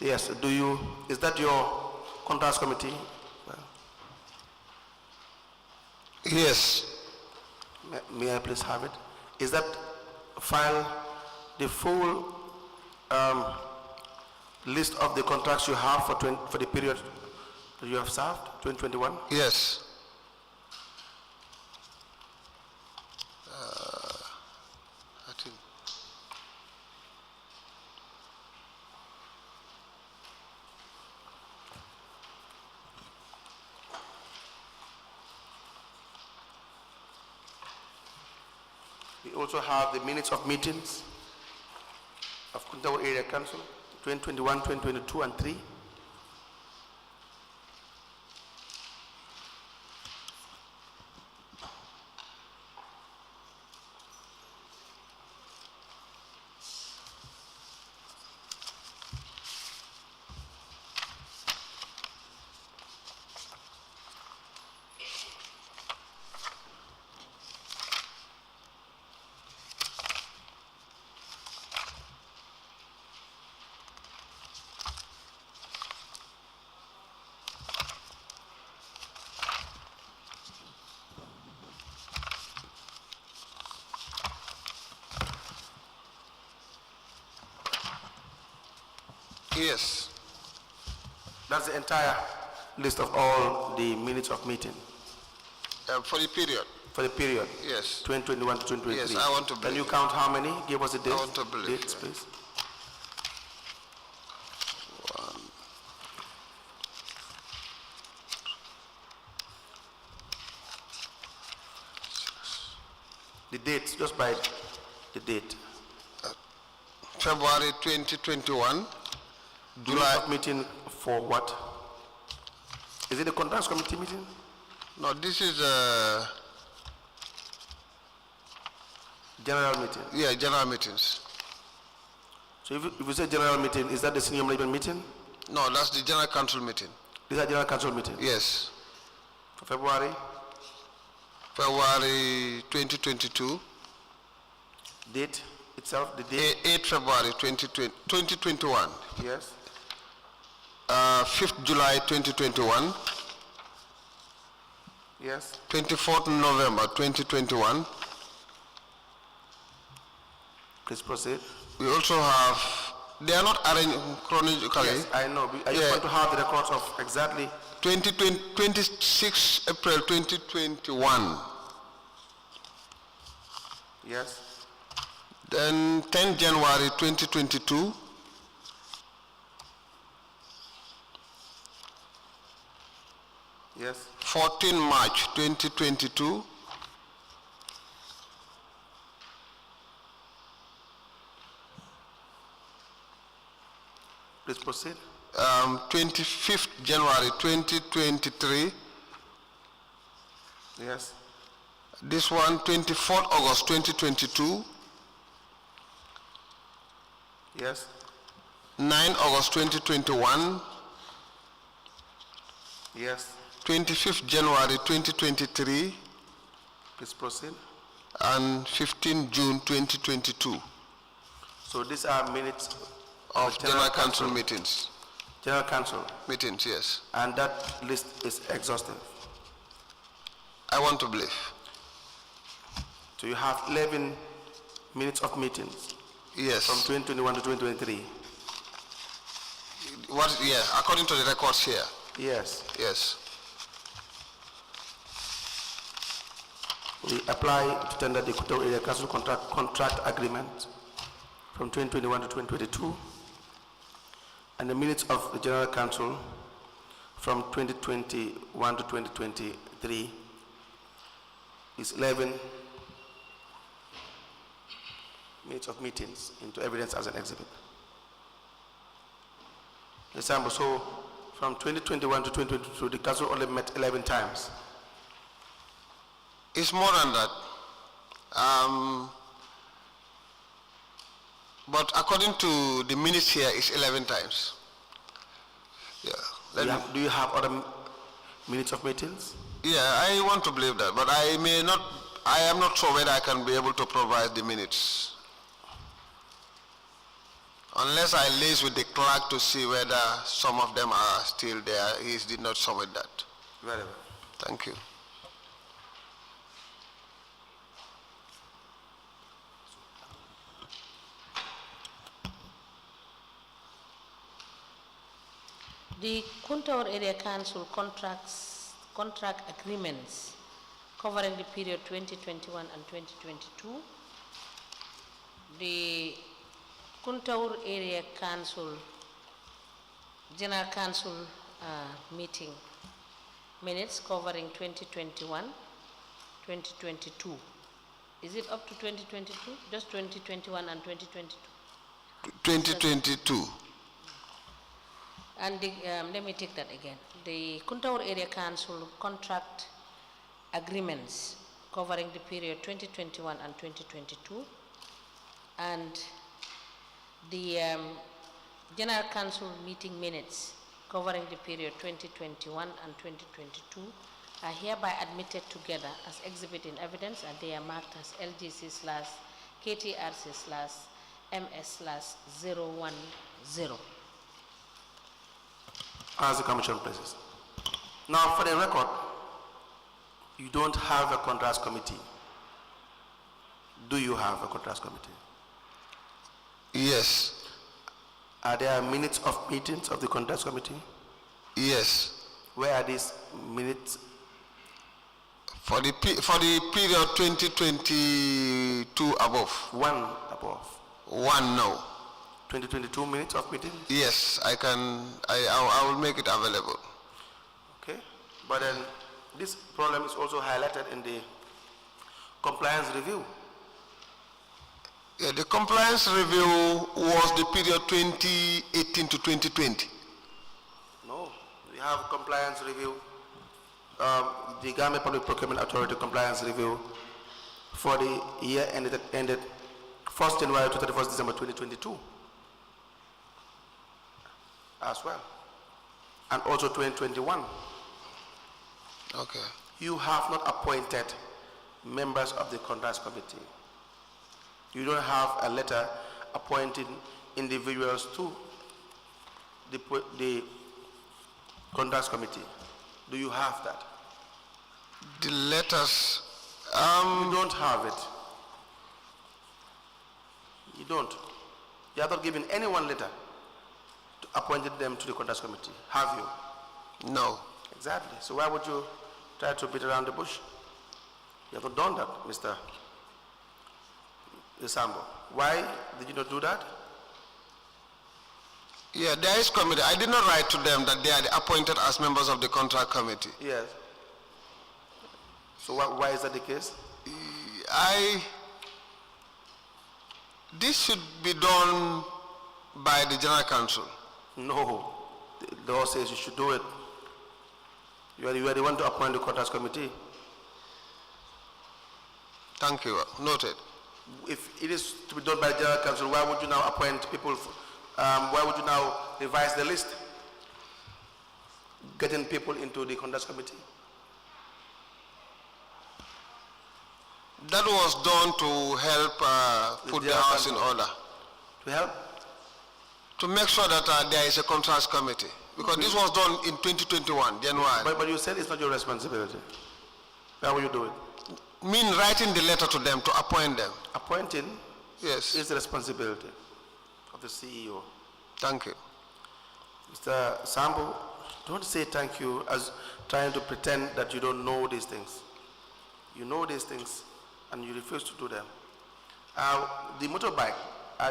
Yes, is that your contracts committee? Yes. May I please have it? Is that file the full list of the contracts you have for the period that you have served, 2021? Yes. I think. We also have the minutes of meetings of Kuntaur Area Council, 2021, 2022, and 3. Yes. That's the entire list of all the minutes of meeting For the period. for the period. Yes. 2021 to 2023. Yes, I want to Can you believe. count how many? Give us the dates. want to believe, Dates, yeah. please. The dates, just by the date. February 2021, Minutes July. of meeting for what? Is it the contracts committee meeting? No, this is General meeting. yeah, general meetings. So if you say general meeting, is that the senior management meeting? No, that's the general council meeting. These are general council meeting. Yes. For February, February 2022, date itself, the date. 8 February 2021, Yes. 5th July 2021, Yes. 24th November 2021. Please proceed. We also have, they are not arranged chronologically. Yes, I know. I just Yeah. want to have the records of exactly 26 April 2021. yes. Then 10 January 2022. Yes. 14 March 2022. Please proceed. 25th January 2023. Yes. This one, 24th August 2022. Yes. 9 August 2021. Yes. 25th January 2023. Please proceed. And 15 June 2022 So these are minutes of General Council meetings. General Council, Meetings, yes. and that list is exhaustive. I want to believe. So you have 11 minutes of meetings Yes. from 2021 to 2023. What? Yeah, according to the records here. Yes. Yes. We apply to tender the Kuntaur Area Council contract agreement from 2021 to 2022, and the minutes of the General Council from 2021 to 2023 is 11 minutes of meetings into evidence as an exhibit. Example, so from 2021 to 2022, the council only met 11 times. It's more than that. But according to the minutes here, it's 11 times. Yeah. Do you have other minutes of meetings? Yeah, I want to believe that, but I am not sure whether I can be able to provide the minutes. Unless I liaise with the clerk to see whether some of them are still there. He did not submit that. Very well. Thank you. The Kuntaur Area Council contract agreements covering the period 2021 and 2022. The Kuntaur Area Council, General Council meeting minutes covering 2021, 2022. Is it up to 2022? Just 2021 and 2022? 2022. And let me take that again. The Kuntaur Area Council contract agreements covering the period 2021 and 2022, and the General Council meeting minutes covering the period 2021 and 2022 are hereby admitted together as exhibit in evidence, and they are marked as LGC/KTRC/MS/010. As the Commission places. Now, for the record, you don't have a contrast committee. Do you have a contrast committee? Yes. Are there minutes of meetings of the contrast committee? Yes. Where are these minutes? For the period 2022 above. One above. One now. 2022 minutes of meeting? Yes, I will make it available. Okay. But then this problem is also highlighted in the compliance review. Yeah, the compliance review was the period 2018 to 2020. No, we have compliance review, the Gambia Public Procurement Authority compliance review for the year ended 1st January to 31st December 2022 as well, and also 2021. Okay. You have not appointed members of the contrast committee. You don't have a letter appointing individuals to the contrast committee. Do you have that? The letters, You don't have it. You don't. You have not given anyone letter to appointed them to the contrast committee, have you? no. Exactly. So why would you try to beat around the bush? You have not done that, Mr. Sambou. Why did you not do that? Yeah, there is committee. I did not write to them that they are appointed as members of the contract committee. Yes. So why is that the case? This should be done by the General Council. No. The law says you should do it. You are the one to appoint the contrast committee. Thank you. Noted. If it is to be done by the General Council, why would you now appoint people? Why would you now revise the list? Getting people into the contrast committee? That was done to help put the house in order. To help? To make sure that there is a contrast committee. Because this was done in 2021, January. But you said it's not your responsibility. How will you do it? Mean writing the letter to them to appoint them. Appointing Yes. is the responsibility of the CEO. Thank you. Mr. Sambou, don't say thank you as trying to pretend that you don't know these things. You know these things and you refuse to do them. The motorbike,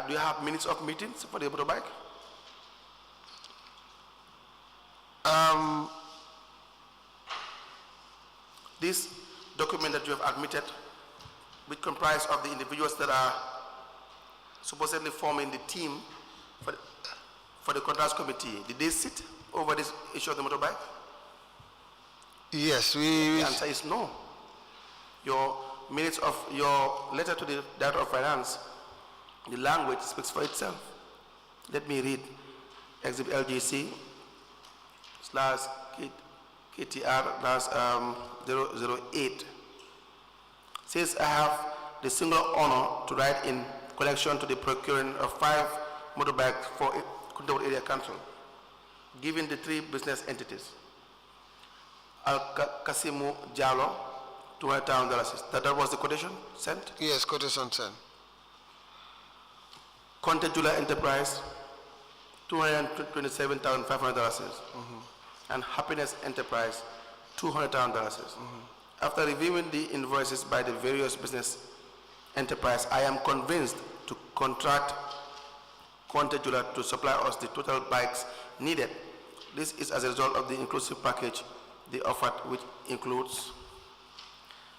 do you have minutes of meetings for the motorbike? This document that you have admitted, which comprise of the individuals that are supposedly forming the team for the contrast committee, did they sit over this issue of the motorbike? Yes, The answer is no. Your minutes of your letter to the Director of Finance, the language speaks for itself. Let me read Exhibit LGC /KTR/008. Says I have the singular honor to write in connection to the procuring of 5 motorbikes for Kuntaur Area Council, given the 3 business entities. Kasimu Jalo, $200,000. That was the quotation sent? Yes, quotation sent. Kuntaur Enterprise, $227,500. And Happiness Enterprise, $200,000. After reviewing the invoices by the various business enterprise, I am convinced to contract Kuntaur to supply us the total bikes needed. This is as a result of the inclusive package they offered, which includes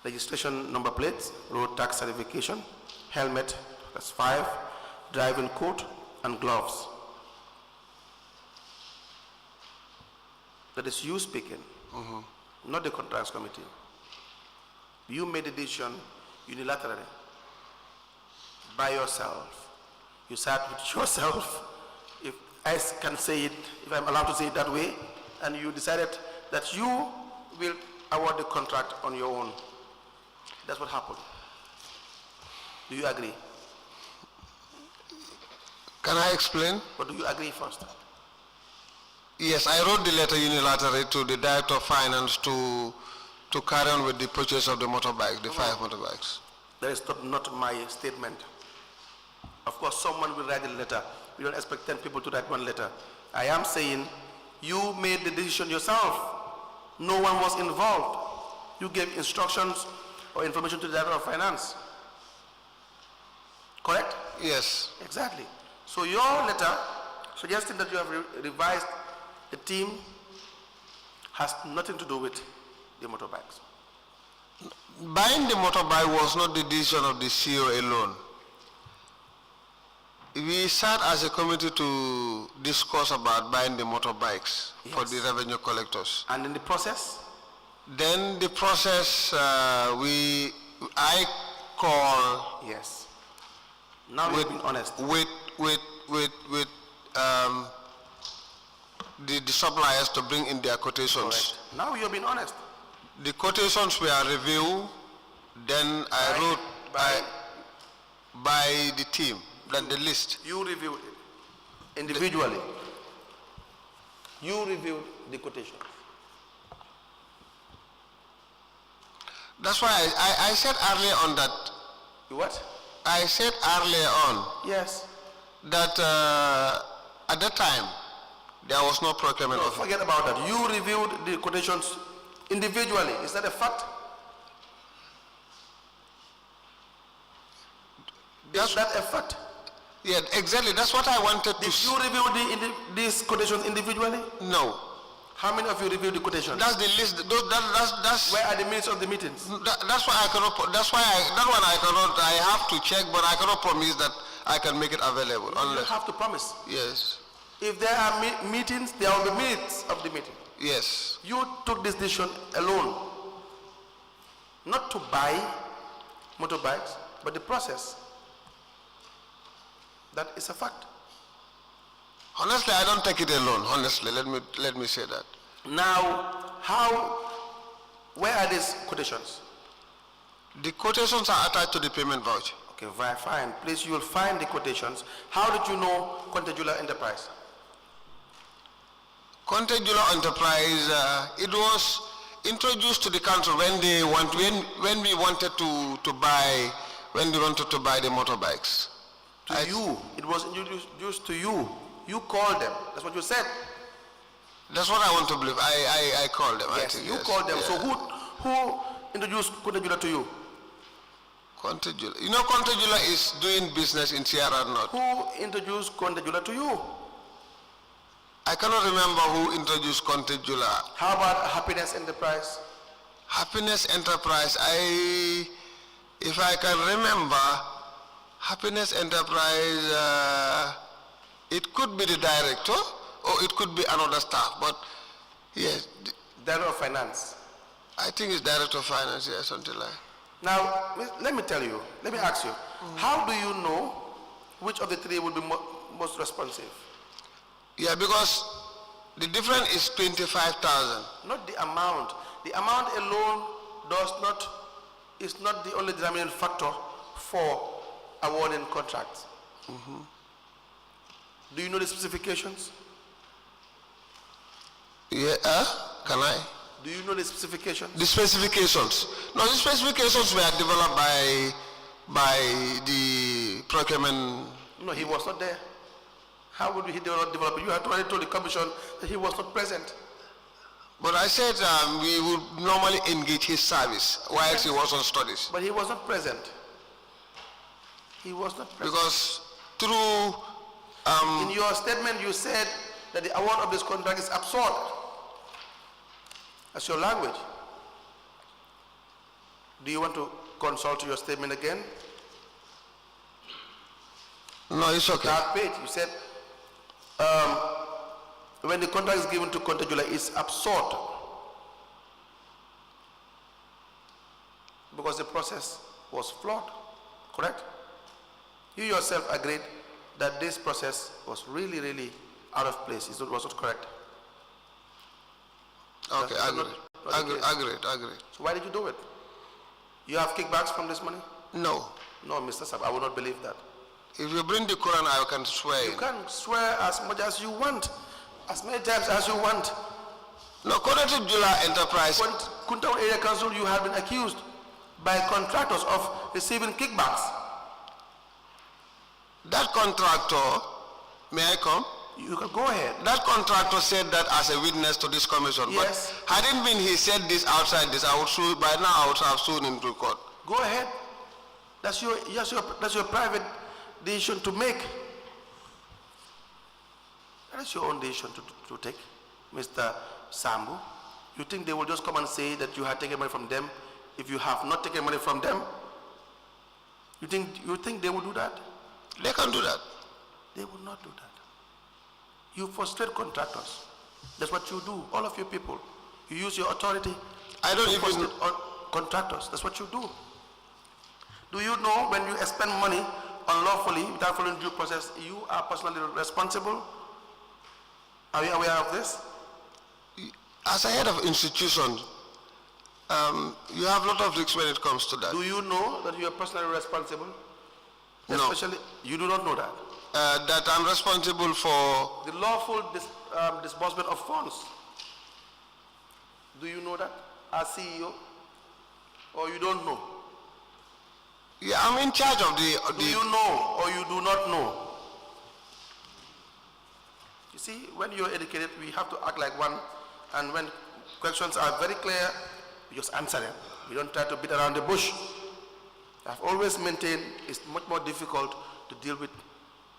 registration number plates, road tax certification, helmet, that's 5, driving coat and gloves. That is you speaking, not the contracts committee. You made a decision unilaterally, by yourself. You sat with yourself, if I can say it, if I'm allowed to say it that way, and you decided that you will award the contract on your own. That's what happened. Do you agree? Can I explain? But do you agree first? Yes, I wrote the letter unilaterally to the Director of Finance to carry on with the purchase of the motorbikes, the 5 motorbikes. That is not my statement. Of course, someone will write a letter. We don't expect 10 people to write one letter. I am saying you made the decision yourself. No one was involved. You gave instructions or information to the Director of Finance. Correct? Yes. Exactly. So your letter suggesting that you have revised the team has nothing to do with the motorbikes. Buying the motorbike was not the decision of the CEO alone. We sat as a committee to discuss about buying the motorbikes for the revenue collectors. And in the process? Then the process, I call. Yes. Now you're being honest. With the suppliers to bring in their quotations. Correct. Now you're being honest. The quotations were reviewed, then I wrote by the team, then the list. You reviewed it individually. You reviewed the quotation. That's why I said earlier on that. What? I said earlier on. Yes. That at that time there was no procurement. No, forget about that. You reviewed the quotations individually. Is that a fact? Is that a fact? Yeah, exactly. That's what I wanted to. Did you review these quotations individually? No. How many of you reviewed the quotations? That's the list. That's. Where are the minutes of the meetings? That's why I cannot. That's why that one I cannot. I have to check, but I cannot promise that I can make it available. You don't have to promise. Yes. If there are meetings, there will be minutes of the meeting. Yes. You took this decision alone, not to buy motorbikes, but the process. That is a fact. Honestly, I don't take it alone. Honestly, let me say that. Now, where are these quotations? The quotations are attached to the payment voucher. Okay, fine. Please, you will find the quotations. How did you know Kuntaur Enterprise? Kuntaur Enterprise, it was introduced to the council when we wanted to buy the motorbikes. It was introduced to you. You called them. That's what you said. That's what I want to believe. I called them. Yes, I think, you yes. called them. Yeah. So who introduced Kuntaur to you? Kuntaur. You know, Kuntaur is doing business in Sierra North. Who introduced Kuntaur to you? I cannot remember who introduced Kuntaur. How about Happiness Enterprise? Happiness Enterprise. If I can remember, Happiness Enterprise. It could be the director, or it could be another staff. But yes, Director of Finance. I think it's Director of Finance. Yes, something like. Now, let me tell you. Let me ask you. How do you know which of the three will be most responsive? Yeah, because the difference is 25,000. Not the amount. The amount alone is not the only determining factor for awarding contracts. Do you know the specifications? Yeah, can I? Do you know the specifications? The specifications. No, the specifications were developed by the procurement. No, he was not there. How would he develop it? You had already told the commission that he was not present. But I said we would normally engage his service while he was on studies. But he was not present. He was not present. Because through... in your statement, you said that the award of this contract is absurd. That's your language. Do you want to consult your statement again? No, it's okay. Third page, you said, when the contract is given to Kuntaur, it's absurd because the process was flawed, correct? You yourself agreed that this process was really, really out of place. It was not correct. Okay, agreed. So why did you do it? You have kickbacks from this money? No. No, Mr. Sab, I will not believe that. If you bring the Quran, I can swear. You can swear as much as you want, as many times as you want. No, Kuntaur Jula Enterprise. Kuntaur Area Council, you have been accused by contractors of receiving kickbacks. That contractor, may I come? You can go ahead. That contractor said that as a witness to this commission. Yes. But hadn't been he said this outside this, I would sue, by now I would have sued him to court. Go ahead. That's your private decision to make. That is your own decision to take, Mr. Sambou. You think they will just come and say that you had taken money from them if you have not taken money from them? You think they will do that? They can do that. They will not do that. You frustrate contractors. That's what you do, all of you people. You use your authority. I don't to even frustrate contractors. That's what you do. Do you know when you expend money unlawfully without following due process, you are personally responsible? Are you aware of this? As a head of institution, you have a lot of risks when it comes to that. Do you know that you are personally responsible? No. Especially, you do not know that. That I'm responsible for The lawful disbursement of funds. Do you know that as CEO? Or you don't know? Yeah, I'm in charge of the. Do you know or you do not know? You see, when you're educated, we have to act like one, and when questions are very clear, we just answer them. We don't try to beat around the bush. I've always maintained it's much more difficult to deal with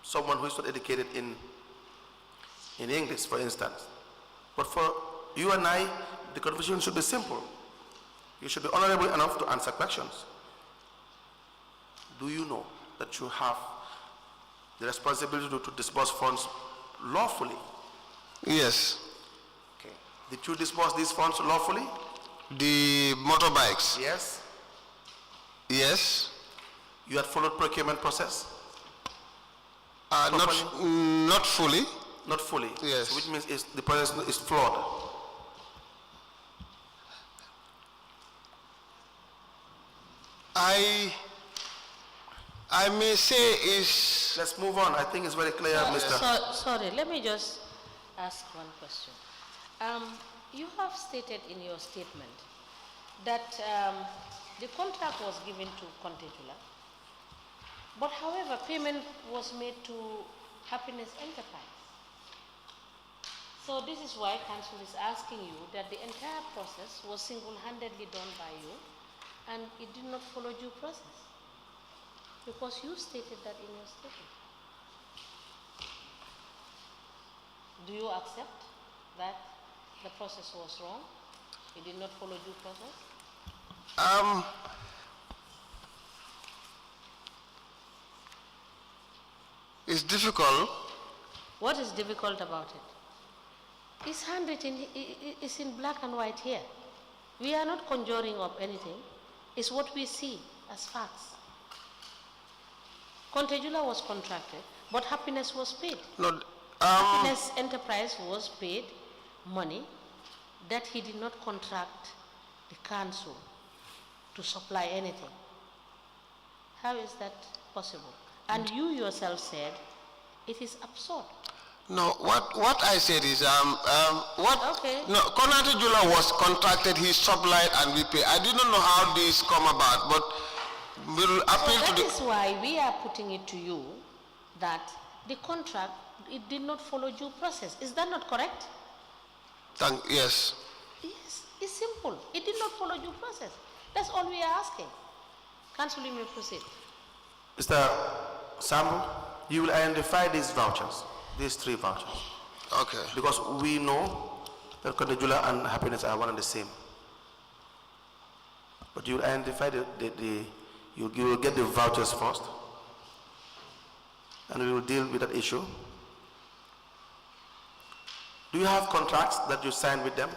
someone who is not educated in English, for instance. But for you and I, the conversation should be simple. You should be honorable enough to answer questions. Do you know that you have the responsibility to disburse funds lawfully? Yes. Okay. Did you disburse these funds lawfully? The motorbikes. Yes. Yes. You had followed procurement process? Not fully. Not fully. Yes. So which means the process is flawed. I may say is. Let's move on. I think it's very clear, Mr. Sorry, let me just ask one question. You have stated in your statement that the contract was given to Kuntaur, but however, payment was made to Happiness Enterprise. So this is why Council is asking you that the entire process was single-handedly done by you and it did not follow due process. Because you stated that in your statement. Do you accept that the process was wrong? It did not follow due process? It's difficult. What is difficult about it? It's handwritten, it's in black and white here. We are not conjuring up anything. It's what we see as facts. Kuntaur was contracted, but Happiness was paid. No, Happiness Enterprise was paid money that he did not contract the council to supply anything. How is that possible? And you yourself said it is absurd. No, what I said is Okay. No, Kuntaur Jula was contracted, he supplied and we pay. I did not know how this come about, but we'll appeal to the. That is why we are putting it to you that the contract, it did not follow due process. Is that not correct? Yes. Yes, it's simple. It did not follow due process. That's all we are asking. Council, you may proceed. Mr. Sambou, you will identify these vouchers, these 3 vouchers. Okay. Because we know that Kuntaur and Happiness are one and the same. But you will identify you will get the vouchers first, and we will deal with that issue. Do you have contracts that you signed with them?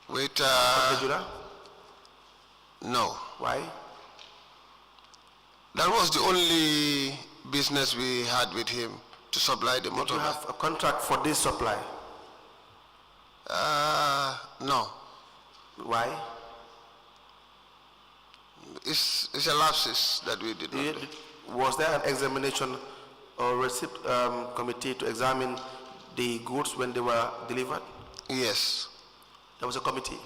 With no. Why? That was the only business we had with him, to supply the motorbike. Do you have a contract for this supply? No. Why? It's a lapses that we did not do. Was there an examination or receipt committee to examine the goods when they were delivered? Yes. There was a committee?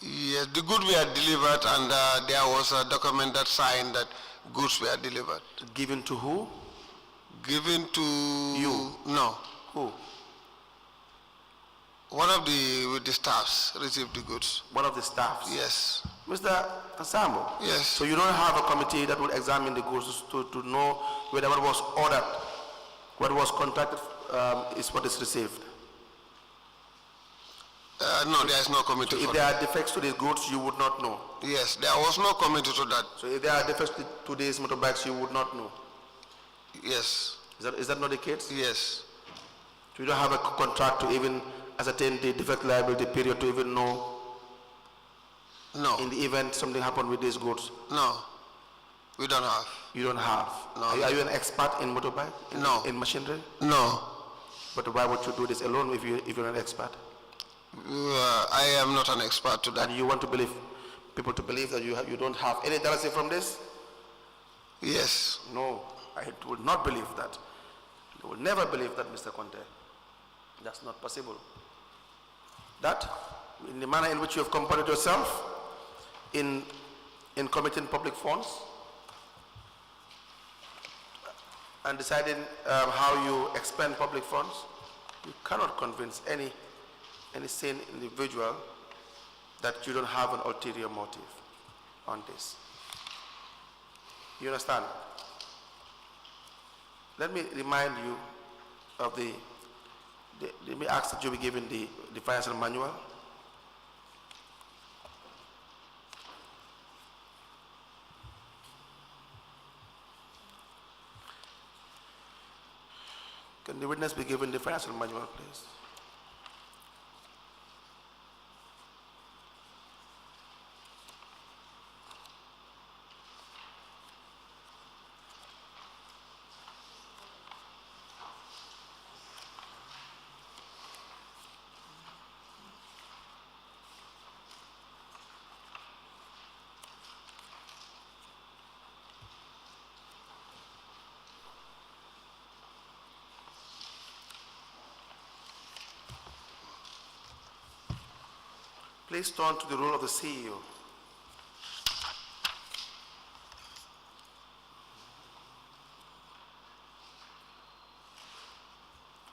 Yes, the goods were delivered, and there was a document that signed that goods were delivered. Given to who? Given to... You? No. Who? One of the staffs received the goods. One of the staffs? Yes. Mr. Sambou? Yes. So you don't have a committee that would examine the goods to know whether what was ordered, what was contracted is what is received? No, there is no committee. So if there are defects to these goods, you would not know? Yes, there was no committee to that. So if there are defects to these motorbikes, you would not know? Yes. Is that not the case? Yes. So you don't have a contract to even ascertain the defect liability period to even know? No. In the event something happened with these goods? No. We don't have. You don't have? No. Are you an expert in motorbike? No. In machinery? No. But why would you do this alone if you're an expert? I am not an expert to that. And you want to people to believe that you don't have any jealousy from this? Yes. No, I would not believe that. I will never believe that, Mr. Kuntaur. That's not possible. That, in the manner in which you have comported yourself in committing public funds and deciding how you expend public funds, you cannot convince any sane individual that you don't have an ulterior motive on this. You understand? Let me remind you of let me ask that you be given the financial manual. Can the witness be given the financial manual, please? Please turn to the role of the CEO.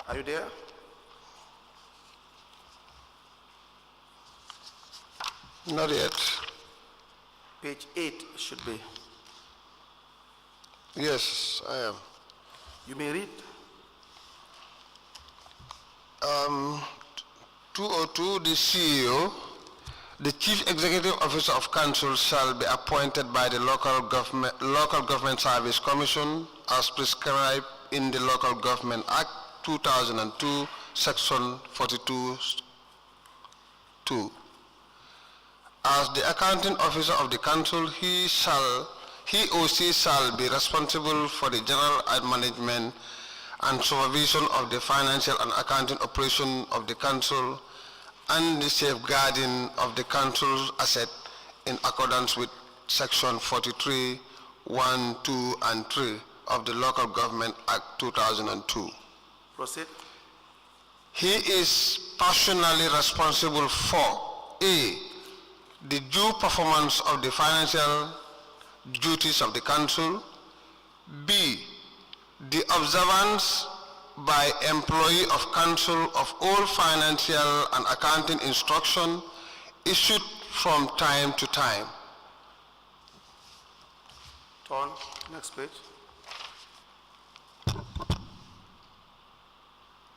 Are you there? Not yet. Page 8 should be. Yes, I am. You may read. 202, the CEO, the Chief Executive Officer of Council shall be appointed by the Local Government Service Commission as prescribed in the Local Government Act 2002, Section 42(2). As the accounting officer of the council, he or she shall be responsible for the general management and supervision of the financial and accounting operation of the council and the safeguarding of the council's asset in accordance with Section 43, 1, 2, and 3 of the Local Government Act 2002. Proceed. He is personally responsible for A, the due performance of the financial duties of the council, B, the observance by employee of council of all financial and accounting instruction issued from time to time. Turn, next page.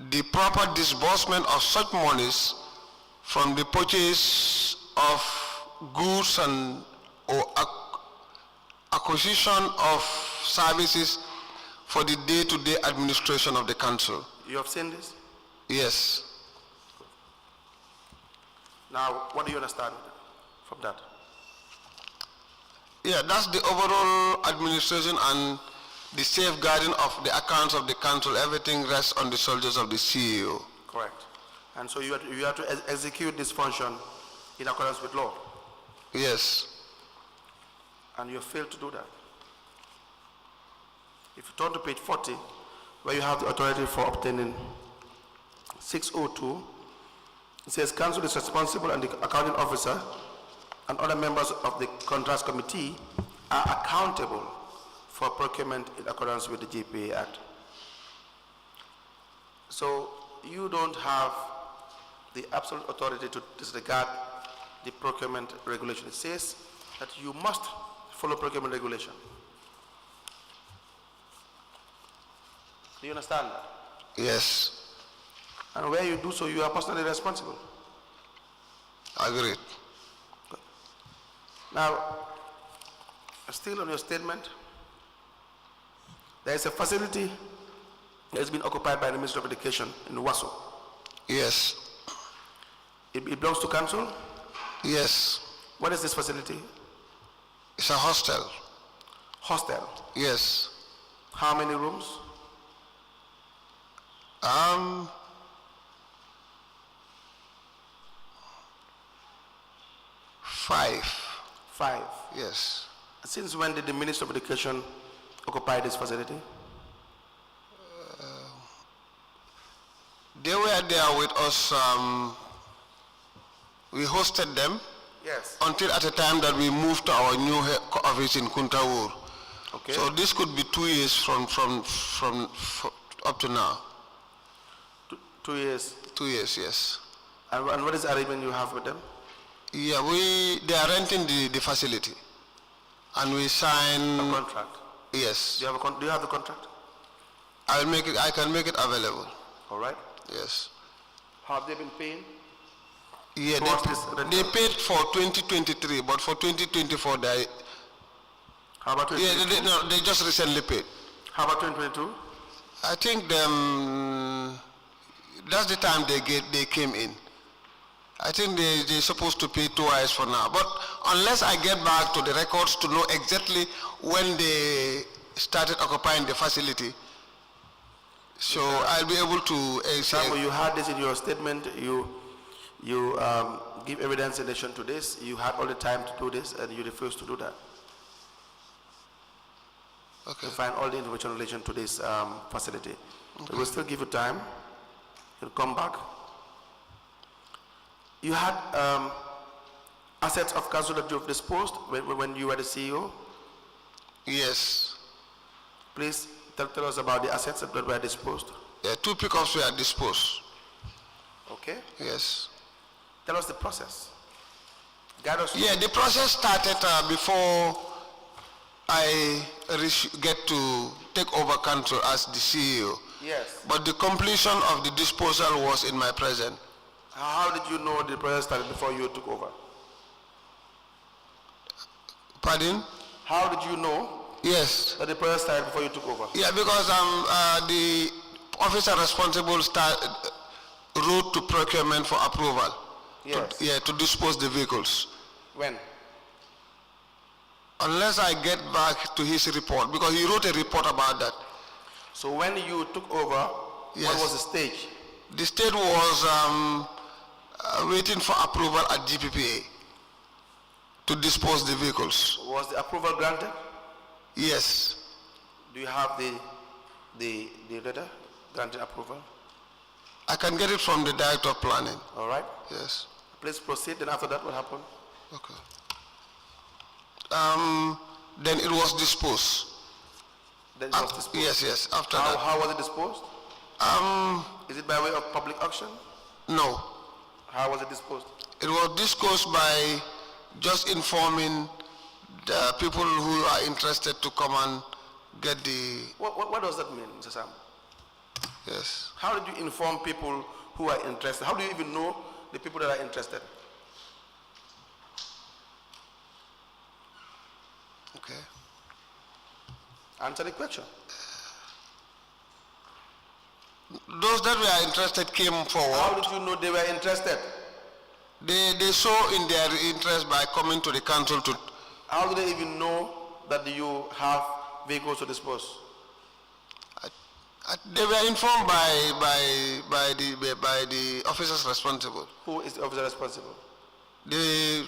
The proper disbursement of such monies from the purchase of goods and or acquisition of services for the day-to-day administration of the council. You have seen this? Yes. Now, what do you understand from that? Yeah, that's the overall administration and the safeguarding of the accounts of the council. Everything rests on the shoulders of the CEO. Correct. And so you have to execute this function in accordance with law. Yes. And you failed to do that. If you turn to page 40, where you have the authority for obtaining 602, it says council is responsible and the accounting officer and other members of the contracts committee are accountable for procurement in accordance with the GPA Act. So you don't have the absolute authority to disregard the procurement regulation. It says that you must follow procurement regulation. Do you understand that? Yes. And where you do so, you are personally responsible. Agreed. Good. Now, still on your statement, there is a facility that has been occupied by the Ministry of Education in Waso. Yes. It belongs to council? Yes. What is this facility? It's a hostel. Hostel. Yes. How many rooms? 5. 5. Yes. Since when did the Minister of Education occupy this facility? They were there with us. We hosted them. Yes. Until at the time that we moved to our new office in Kuntaur. Okay. So this could be 2 years from up to now. 2 years. 2 years, yes. And what is the arrangement you have with them? Yeah, they are renting the facility, and we sign A contract. Yes. Do you have the contract? I can make it available. All right. Yes. Have they been paying? Yeah, they paid for 2023, but for 2024 they. How about 2022? Yeah, they just recently paid. How about 2022? I think that's the time they came in. I think they're supposed to pay twice for now. But unless I get back to the records to know exactly when they started occupying the facility, so I'll be able to say. You had this in your statement. You give evidence in relation to this. You had all the time to do this, and you refused to do that. Okay. To find all the information in relation to this facility. Okay. We'll still give you time. You'll come back. You had assets of council that you've disposed when you were the CEO? Yes. Please tell us about the assets that were disposed. Yeah, 2 pickups were disposed. Okay. Yes. Tell us the process. Guide us. Yeah, the process started before I get to take over council as the CEO. Yes. But the completion of the disposal was in my presence. How did you know the process started before you took over? Pardon? How did you know Yes. that the process started before you took over? Yeah, because the officer responsible wrote to procurement for approval. Yes. To dispose the vehicles. When? Unless I get back to his report, because he wrote a report about that. So when you took over, Yes. what was the stage? The state was waiting for approval at GPPA to dispose the vehicles. Was the approval granted? Yes. Do you have the letter granting approval? I can get it from the director of planning. All right. Yes. Please proceed. Then after that, what happened? Okay. Then it was disposed. Then it was disposed. Yes. After that. How was it disposed? Is it by way of public auction? No. How was it disposed? It was disposed by just informing the people who are interested to come and get the. What does that mean, Mr. Sam? Yes. How did you inform people who are interested? How do you even know the people that are interested? Okay. Answer the question. Those that were interested came forward. How did you know they were interested? They saw in their interest by coming to the council to. How do they even know that you have vehicles to dispose? They were informed by the officers responsible. Who is the officer responsible? The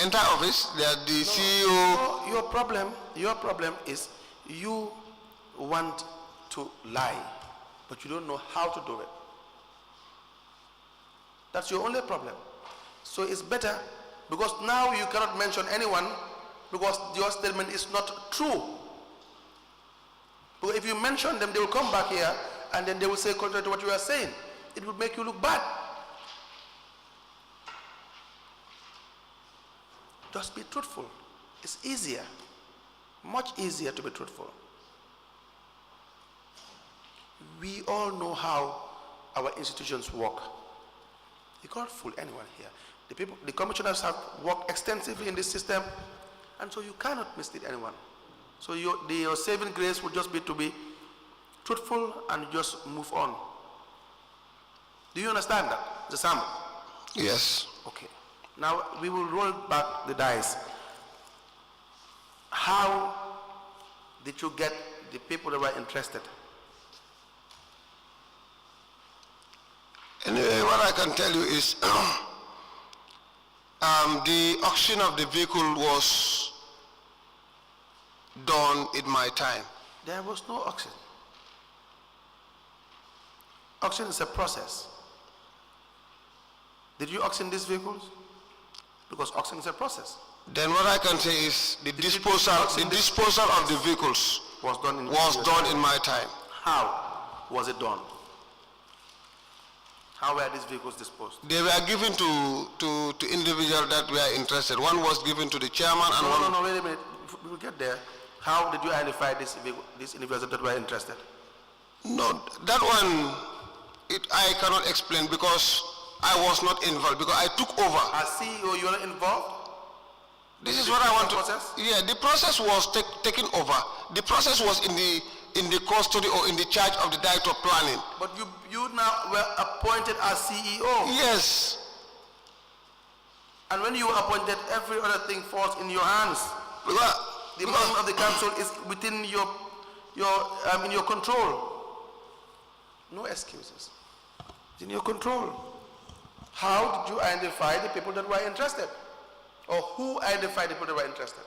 entire office, the CEO. No, your problem is you want to lie, but you don't know how to do it. That's your only problem. So it's better, because now you cannot mention anyone because your statement is not true. But if you mention them, they will come back here and then they will say contrary to what you are saying. It will make you look bad. Just be truthful. It's easier, much easier to be truthful. We all know how our institutions work. You can't fool anyone here. The commissioners have worked extensively in this system, and so you cannot mislead anyone. So your saving grace would just be to be truthful and just move on. Do you understand that, the Sambou? Yes. Okay. Now we will roll back the dice. How did you get the people that were interested? Anyway, what I can tell you is the auction of the vehicle was done in my time. There was no auction. Auction is a process. Did you auction these vehicles? Because auction is a process. Then what I can say is the disposal of the vehicles was done in my time. How was it done? How were these vehicles disposed? They were given to individuals that were interested. One was given to the chairman and No, wait a minute. We will get there. How did you identify these individuals that were interested? No, that one, I cannot explain because I was not involved, because I took over. As CEO, you are not involved? This is what I want to. Process? Yeah, the process was taken over. The process was in the custody or in the charge of the director of planning. But you now were appointed as CEO. Yes. And when you were appointed, every other thing falls in your hands. The management of the council is within in your control. No excuses. It's in your control. How did you identify the people that were interested? Or who identified the people that were interested?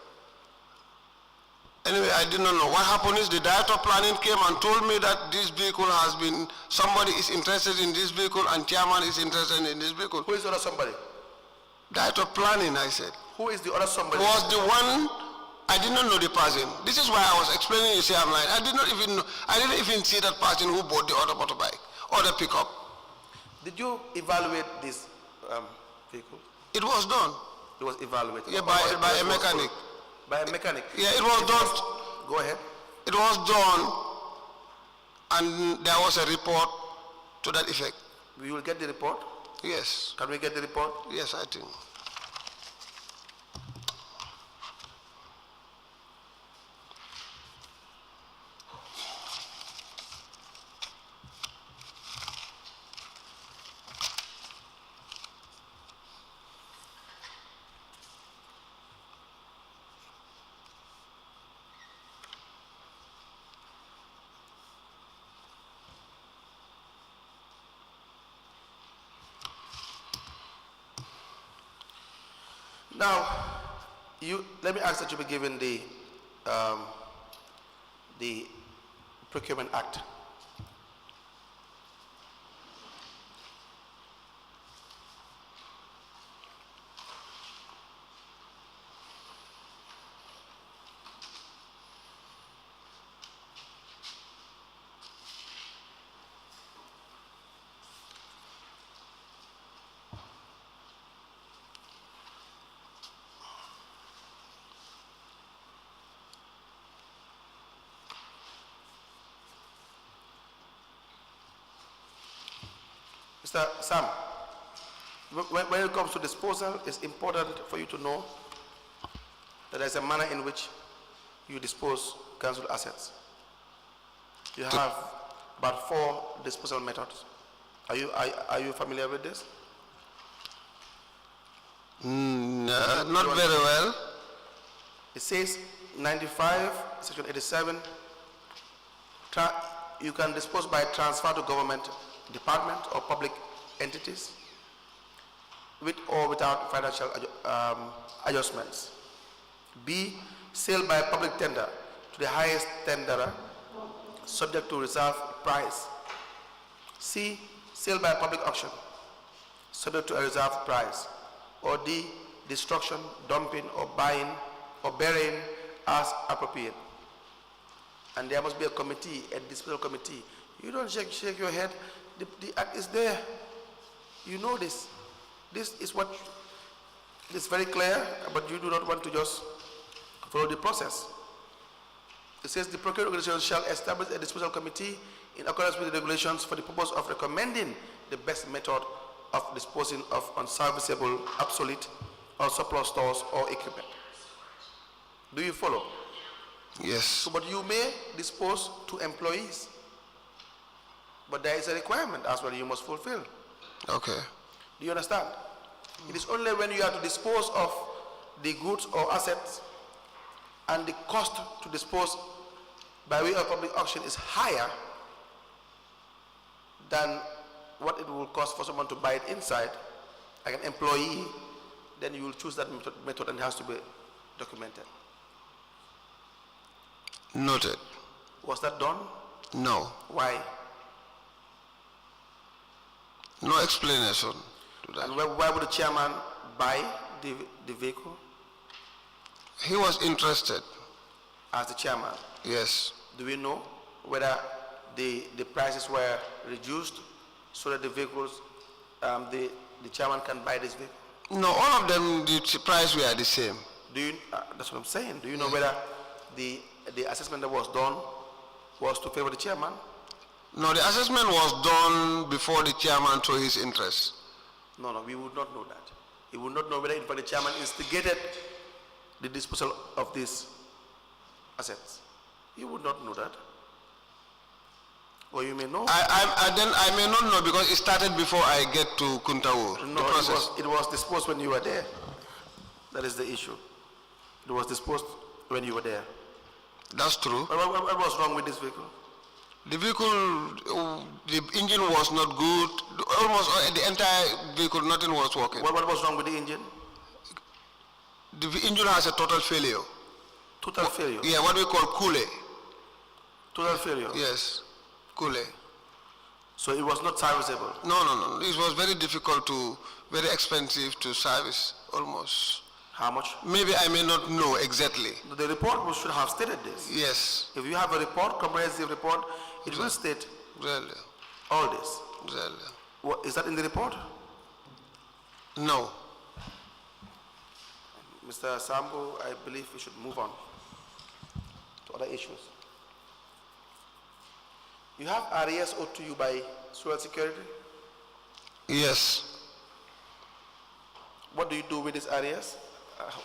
Anyway, I did not know. What happened is the director of planning came and told me that this vehicle has been, somebody is interested in this vehicle and chairman is interested in this vehicle. Who is the other somebody? Director of planning, I said. Who is the other somebody? Was the one, I did not know the person. This is why I was explaining, you say I'm lying. I didn't even see that person who bought the other motorbike or the pickup. Did you evaluate this vehicle? It was done. It was evaluated? Yeah, by a mechanic. By a mechanic? Yeah, it was done. Go ahead. It was done, and there was a report to that effect. We will get the report? Yes. Can we get the report? Yes, I think. Now, let me ask that you be given the Procurement Act. Mr. Sam, when it comes to disposal, it's important for you to know There is a manner in which you dispose council assets. You have about 4 disposal methods. Are you familiar with this? Not very well. It says 95, section 87, you can dispose by transfer to government department or public entities with or without financial adjustments. B, sale by public tender to the highest tenderer subject to reserve price. C, sale by public auction subject to a reserve price. Or D, destruction, dumping, or buying, or burying as appropriate. And there must be a committee, a disposal committee. You don't shake your head. The act is there. You know this. This is what is very clear, but you do not want to just follow the process. It says the procuring organization shall establish a disposal committee in accordance with the regulations for the purpose of recommending the best method of disposing of unserviceable, obsolete, or surplus stores or equipment. Do you follow? Yes. So, but you may dispose to employees. But there is a requirement as well you must fulfill. Okay. Do you understand? It is only when you have to dispose of the goods or assets and the cost to dispose by way of public auction is higher than what it will cost for someone to buy it inside, like an employee, then you will choose that method and it has to be documented. Noted. Was that done? No. Why? No explanation to that. And why would the chairman buy the vehicle? He was interested. As the chairman? Yes. Do we know whether the prices were reduced so that the vehicles, the chairman can buy this vehicle? No, all of them, the price were the same. Do you, that's what I'm saying. Do you know whether the assessment that was done was to favor the chairman? No, the assessment was done before the chairman showed his interest. No, we would not know that. He would not know whether in fact the chairman instigated the disposal of these assets. You would not know that. Or you may know. I may not know because it started before I get to Kuntaur. No, it was disposed when you were there. That is the issue. It was disposed when you were there. That's true. What was wrong with this vehicle? The vehicle, the engine was not good. Almost the entire vehicle, nothing was working. What was wrong with the engine? The engine has a total failure. Total failure? Yeah, what we call kule. Total failure? Yes, kule. So it was not serviceable? No. It was very difficult very expensive to service, almost. How much? Maybe I may not know exactly. The report should have stated this. Yes. If you have a report, comprehensive report, it will state Really? all this. Really? What, is that in the report? No. Mr. Sambou, I believe we should move on to other issues. You have arrears owed to you by Social Security? Yes. What do you do with these arrears?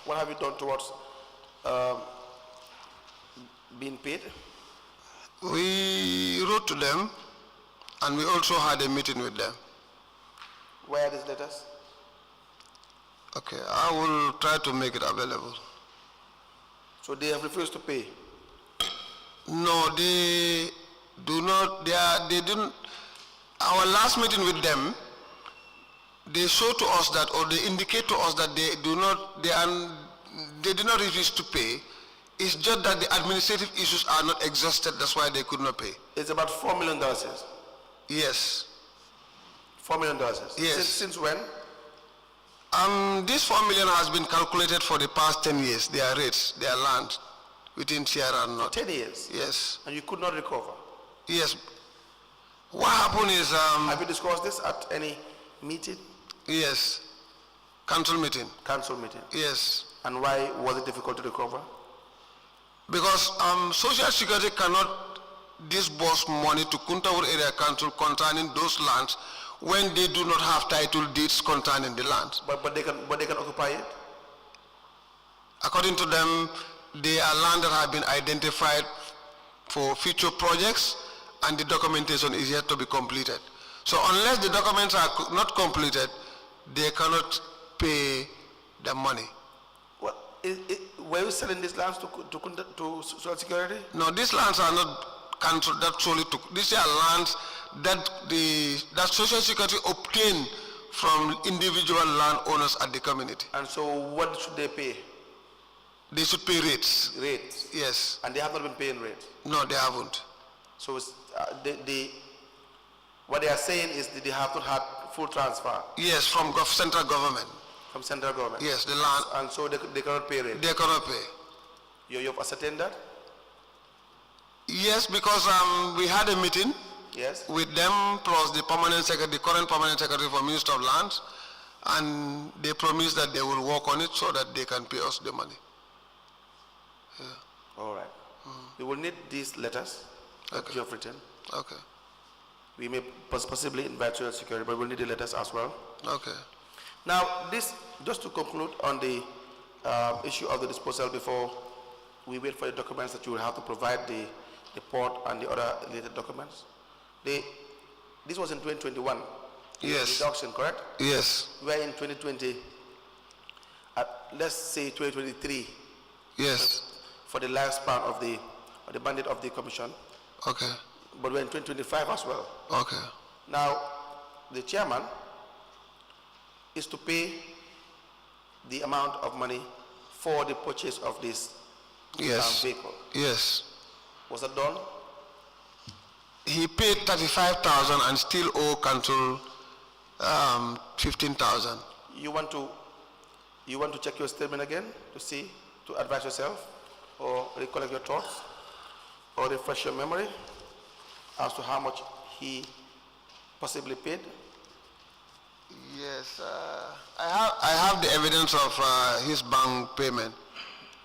What have you done towards being paid? We wrote to them and we also had a meeting with them. Where are these letters? Okay, I will try to make it available. So they have refused to pay? No, they do not, they didn't, our last meeting with them, they show to us that, or they indicate to us that they do not, they did not refuse to pay. It's just that the administrative issues are not exhausted, that's why they could not pay. It's about $4 million. Yes. $4 million. Yes. Since when? This 4 million has been calculated for the past 10 years, their rates, their land, within Sierra and North. 10 years? Yes. And you could not recover? Yes. What happened is... have you discussed this at any meeting? Yes. Council meeting. Council meeting? Yes. And why was it difficult to recover? Because Social Security cannot disburse money to Kuntaur Area Council concerning those lands when they do not have title deeds concerning the land. But they can occupy it? According to them, they are land that have been identified for future projects, and the documentation is yet to be completed. So unless the documents are not completed, they cannot pay the money. Well, were you selling these lands to Social Security? No, these lands are not cancelled. That solely to. These are lands that that Social Security obtained from individual landowners at the community. And so, what should they pay? They should pay rates. Rates. Yes. And they have not been paying rates. No, they haven't. So, what they are saying is that they have not had full transfer. Yes, from central government. From central government. Yes, the land. And so they cannot pay rate. They cannot pay. You've ascertained that? Yes, because we had a meeting. Yes. With them plus the permanent secretary, the current permanent secretary for Minister of Lands, and they promised that they will work on it so that they can pay us the money. Yeah. All right. We will need these letters that you have written. Okay. We may possibly invite Social Security, but we'll need the letters as well. Okay. Now, this, just to conclude on the issue of the disposal before we wait for the documents that you will have to provide, the port and the other related documents. This was in 2021. Yes. The auction, correct? Yes. We are in 2020. Let's say 2023. Yes. For the lifespan of the mandate of the commission. Okay. But we're in 2025 as well. Okay. Now, the chairman is to pay the amount of money for the purchase of this vehicle. Yes. Was that done? He paid 35,000 and still owe council 15,000. You want to check your statement again to advise yourself, or recollect your thoughts, or refresh your memory as to how much he possibly paid? Yes, I have the evidence of his bank payment.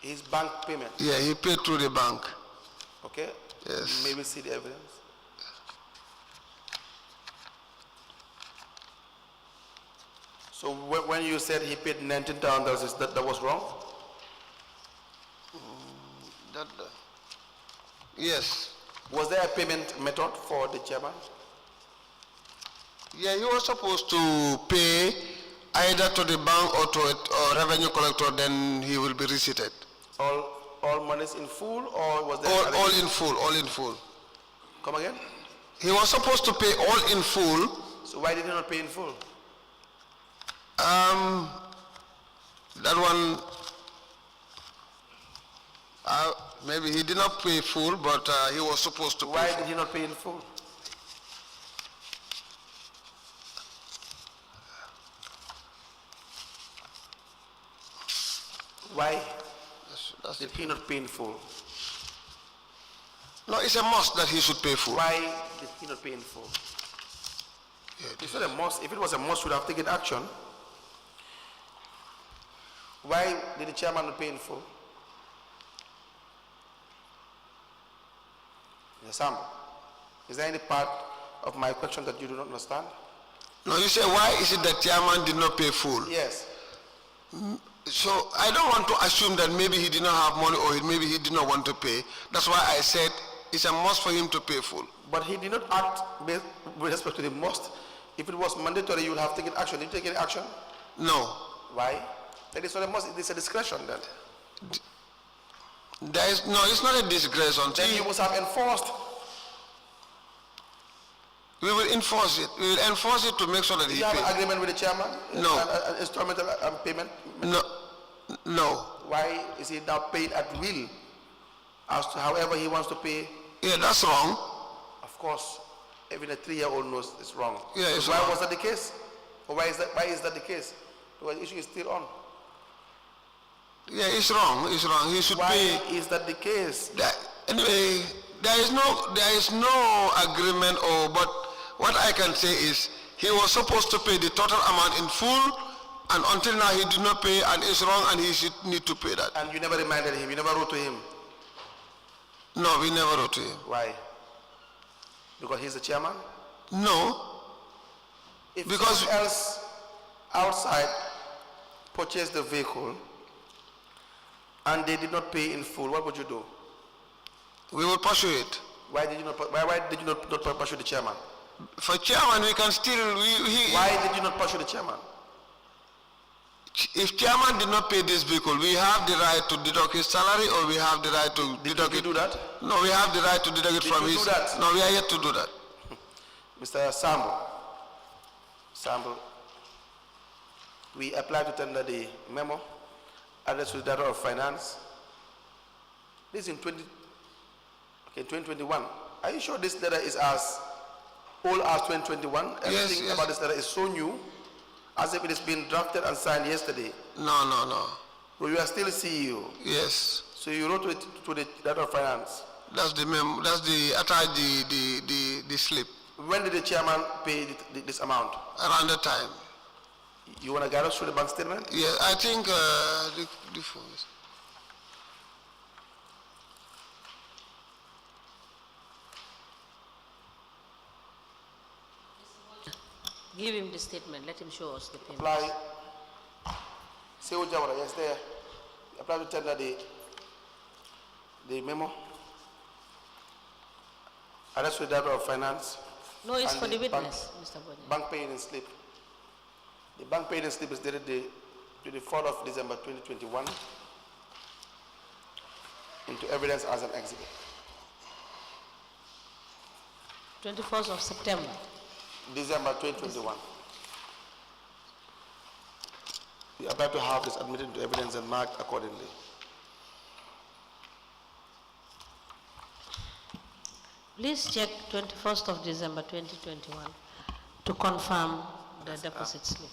His bank payment? Yeah, he paid through the bank. Okay. Yes. May we see the evidence? So when you said he paid $19,000, that was wrong? Yes. Was there a payment method for the chairman? Yeah, he was supposed to pay either to the bank or to a revenue collector, then he will be receipted. All monies in full, or was there all in full, all in full. Come again? He was supposed to pay all in full. So why did he not pay in full? That one, maybe he did not pay full, but he was supposed to pay. Why did he not pay in full? Why did he not pay in full? No, it's a must that he should pay full. Why did he not pay in full? Yeah, it's not a must. If it was a must, we would have taken action. Why did the chairman not pay in full? Yes, Sambou, is there any part of my question that you do not understand? No, you say why is it that chairman did not pay full? Yes. So I don't want to assume that maybe he did not have money or maybe he did not want to pay. That's why I said it's a must for him to pay full. But he did not act with respect to the must. If it was mandatory, you would have taken action. Did you take any action? No. Why? That is not a must. It is a discretion then. There is no. It's not a discretion. Then you must have enforced. We will enforce it. We will enforce it to make sure that he pays. Do you have an agreement with the chairman? No. An instrumental payment? No. No. Why is he now paid at will? As to however he wants to pay? Yeah, that's wrong. Of course, even a 3-year-old knows it's wrong. Yeah, it's why wrong. was that the case? Or why is that the case? Because the issue is still on. Yeah, it's wrong. It's wrong. He should pay. Why is that the case? Anyway, there is no agreement, but what I can say is he was supposed to pay the total amount in full, and until now he did not pay, and it's wrong, and he should need to pay that. And you never reminded him. You never wrote to him. No, we never wrote to him. Why? Because he's the chairman? No. If because someone else outside purchased the vehicle and they did not pay in full, what would you do? We will pursue it. Why did you not pursue the chairman? For chairman, we can still, Why did you not pursue the chairman? If chairman did not pay this vehicle, we have the right to deduct his salary, or we have the right to deduct it. Did you do that? No, we have the right to deduct it from his. Did you do that? No, we are yet to do that. Mr. Sambou, we applied to tender the memo addressed to the Director of Finance. This is in 2021. Are you sure this letter is as old as 2021? Everything yes. about this letter is so new, as if it has been drafted and signed yesterday. No. So you are still CEO. Yes. So you wrote it to the Director of Finance. That's the memo. That's the attach the slip. When did the chairman pay this amount? Around the time. You want to guide us through the bank statement? Yes, I think the form is. Give him the statement. Let him show us the payment. Apply. Sewu Jawara, yes, there. Apply to tender the memo. Address to the Director of Finance. No, it's and for the bank- witness, Mr. Bodja. Bank paying slip. The bank paying slip is dated the 24th of December 2021 into evidence as an exhibit. 24th of September. December 2021. We are about to have this admitted into evidence and marked accordingly. Please check 21st of December 2021 to confirm the deposit slip.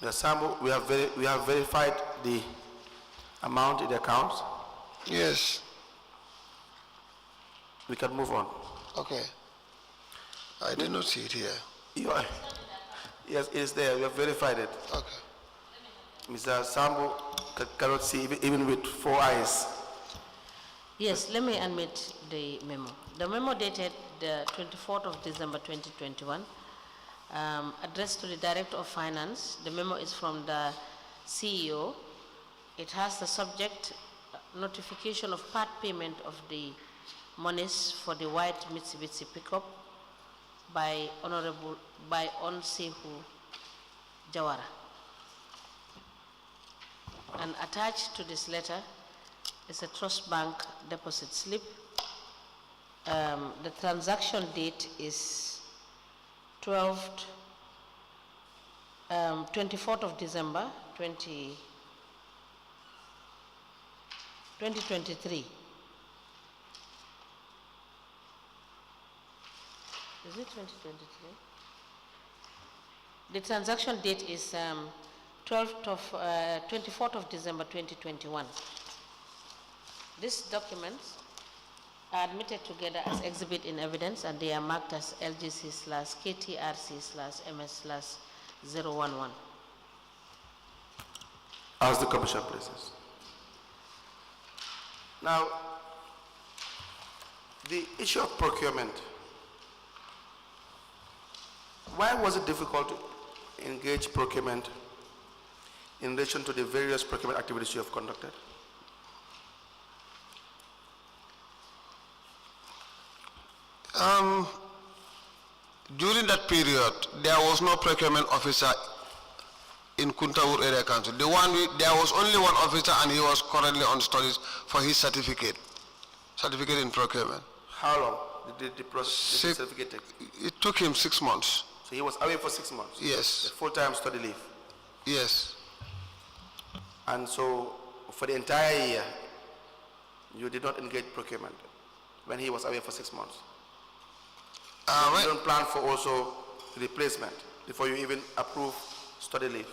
The Sambou, we have verified the amount in the account. Yes. We can move on. Okay. I did not see it here. Yes, it is there. We have verified it. Okay. Mr. Sambou cannot see even with 4 eyes. Yes, let me admit the memo. The memo dated the 24th of December 2021, addressed to the Director of Finance. The memo is from the CEO. It has the subject notification of part payment of the monies for the white Mitsubishi pickup by Onsehu Jawara. And attached to this letter is a trust bank deposit slip. The transaction date is 24th of December 2023. Is it 2023? The transaction date is 24th of December 2021. These documents are admitted together as exhibit in evidence, and they are marked as LGC/KTRC/MS/011. As the Commission places. Now, the issue of procurement. Why was it difficult to engage procurement in relation to the various procurement activities you have conducted? During that period, there was no procurement officer in Kuntaur area council. There was only one officer, and he was currently on studies for his certificate in procurement. How long did the certificate take? It took him 6 months. So he was away for 6 months? Yes. A full-time study leave? Yes. And so for the entire year, you did not engage procurement when he was away for 6 months. You don't plan for also replacement before you even approve study leave.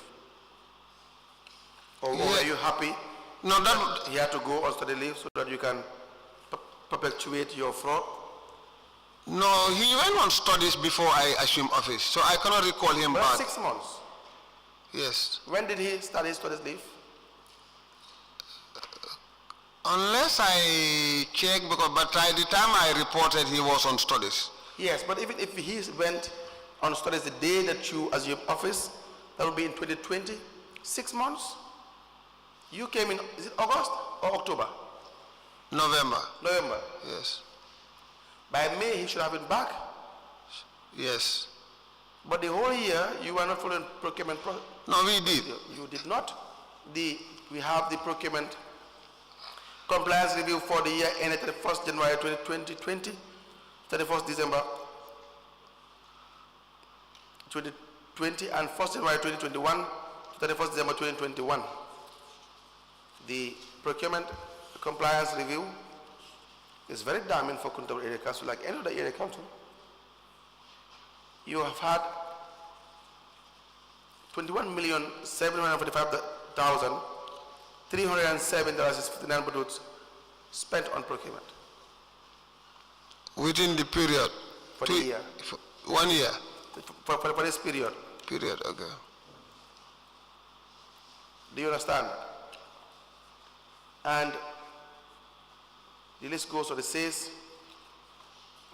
Or were you happy? No, that he had to go on study leave so that you can perpetuate your fraud? No, he went on studies before I assumed office, so I cannot recall him But back. 6 months. Yes. When did he start his studies leave? Unless I check, because by the time I reported, he was on studies. Yes, but even if he went on studies the day that you assumed office, that would be in 2020, 6 months. You came in, is it August or October? November. November. Yes. By May, he should have been back. Yes. But the whole year, you were not following procurement process. No, we did. You did not. We have the procurement compliance review for the year ended 31st January 2020, 31st December 2020, and 1st January 2021, 31st December 2021. The procurement compliance review is very damning for Kuntaur Area Council, like any other area council. You have had 21,745,307.59 spent on procurement. Within the period? For the year. 1 year? For this period. Period, okay. Do you understand? And the list goes on, it says,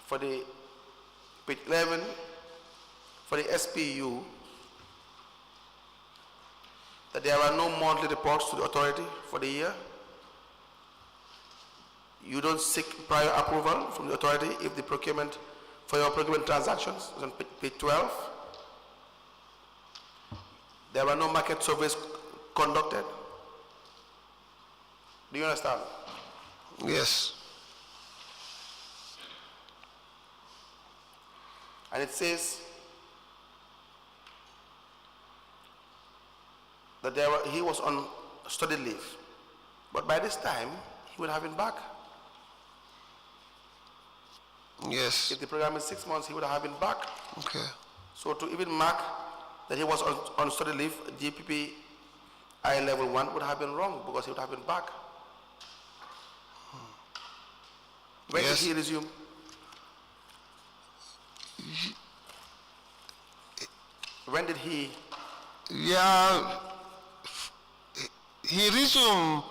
for the page 11, for the SPU, that there are no monthly reports to the authority for the year. You don't seek prior approval from the authority if the procurement, for your procurement transactions, is on page 12. There are no market surveys conducted. Do you understand? Yes. And it says that he was on study leave, but by this time he would have been back. Yes. If the program is 6 months, he would have been back. Okay. So to even mark that he was on study leave, GPP I level 1 would have been wrong because he would have been back. When did he resume? When did he? Yeah, he resumed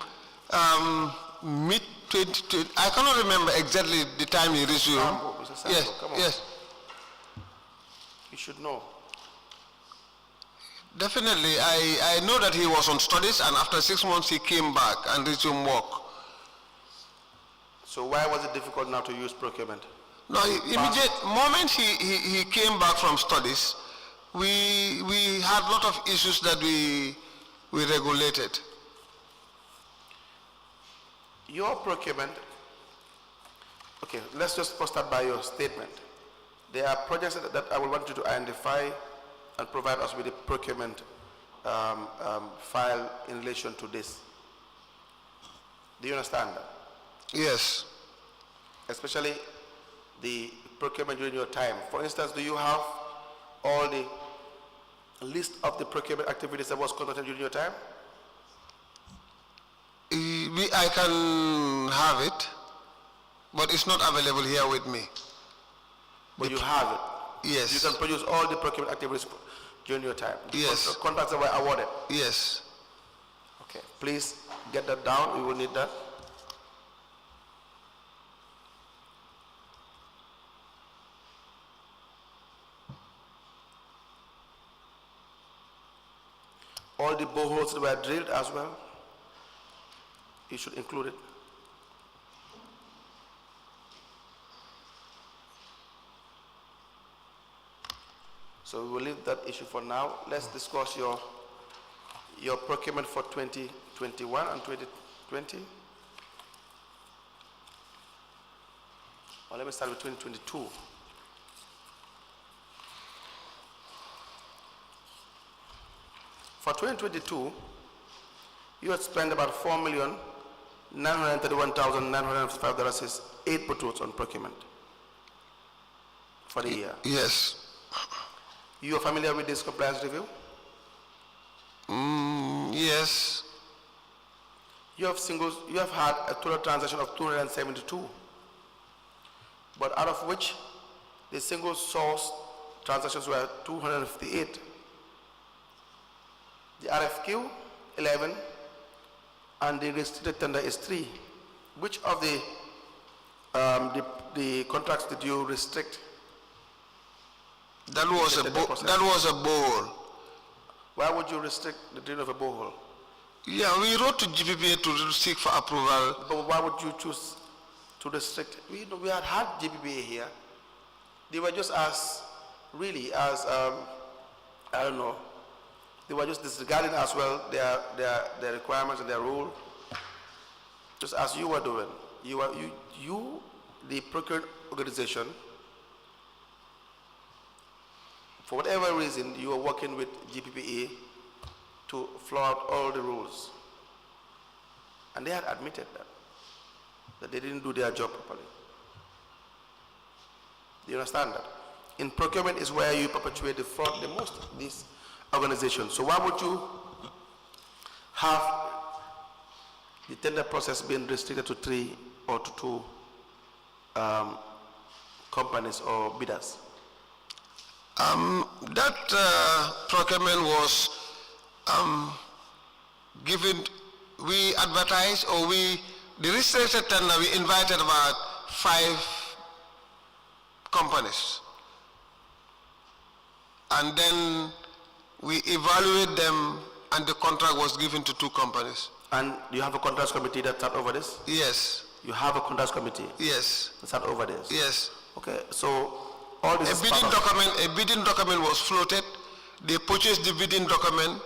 mid-2020. I cannot remember exactly the time he resumed. Sambou, Mr. Sambou, Yes, come on. yes. You should know. Definitely, I know that he was on studies, and after 6 months he came back and resumed work. So why was it difficult now to use procurement? No, immediate moment he came back from studies, we had a lot of issues that we regulated. Your procurement, okay, let's just first start by your statement. There are projects that I will want you to identify and provide us with a procurement file in relation to this. Do you understand that? Yes. Especially the procurement during your time. For instance, do you have all the list of the procurement activities that was conducted during your time? I can have it, but it's not available here with me. But you have it? Yes. You can produce all the procurement activities during your time? Yes. Contracts that were awarded? Yes. Okay, please get that down, we will need that. All the boreholes that were drilled as well, you should include it. So we will leave that issue for now. Let's discuss your procurement for 2021 and 2020. Well, let me start with 2022. For 2022, you had spent about $4,931,955 is 8 patrols on procurement for the year. Yes. You are familiar with this compliance review? Yes. You have had a total transaction of 272, but out of which the single source transactions were 258. The RFQ 11 and the restricted tender is 3. Which of the contracts did you restrict? That was a borehole. Why would you restrict the drilling of a borehole? Yeah, we wrote to GPPA to seek for approval. But why would you choose to restrict? We had GPPA here. They were just I don't know. They were just disregarding as well their requirements and their rule, just as you were doing. You, the procured organization, for whatever reason, you were working with GPPA to flout out all the rules. And they had admitted that they didn't do their job properly. Do you understand that? In procurement is where you perpetuate the fraud the most, these organizations. So why would you have the tender process being restricted to 3 or to 2 companies or bidders? That procurement was given, we advertised, or the restricted tender, we invited about 5 companies. And then we evaluate them, and the contract was given to 2 companies. And you have a contracts committee that sat over this? Yes. You have a contracts committee? Yes. That sat over this? Yes. Okay, so all this a bidding document was floated. They purchased the bidding document.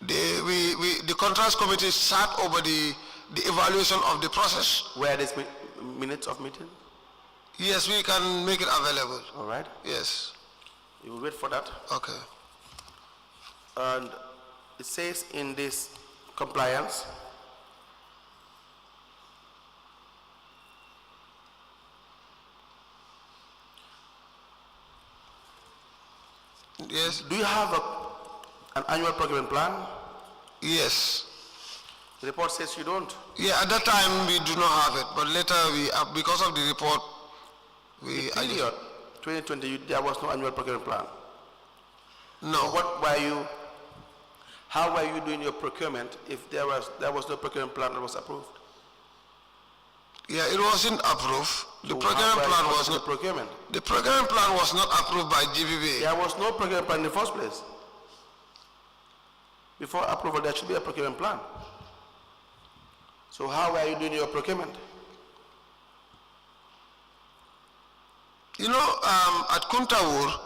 The contracts committee sat over the evaluation of the process. Where are these minutes of meeting? Yes, we can make it available. All right. Yes. You will wait for that. Okay. And it says in this compliance, yes. Do you have an annual procurement plan? Yes. The report says you don't. Yeah, at that time we do not have it, but later because of the report, The period 2020, there was no annual procurement plan. No. So how were you doing your procurement if there was no procurement plan that was approved? Yeah, it wasn't approved. The So procurement how plan were you was doing not. the procurement. The procurement plan was not approved by GBB. There was no procurement plan in the first place. Before approval, there should be a procurement plan. So how were you doing your procurement? You know, at Kuntaur,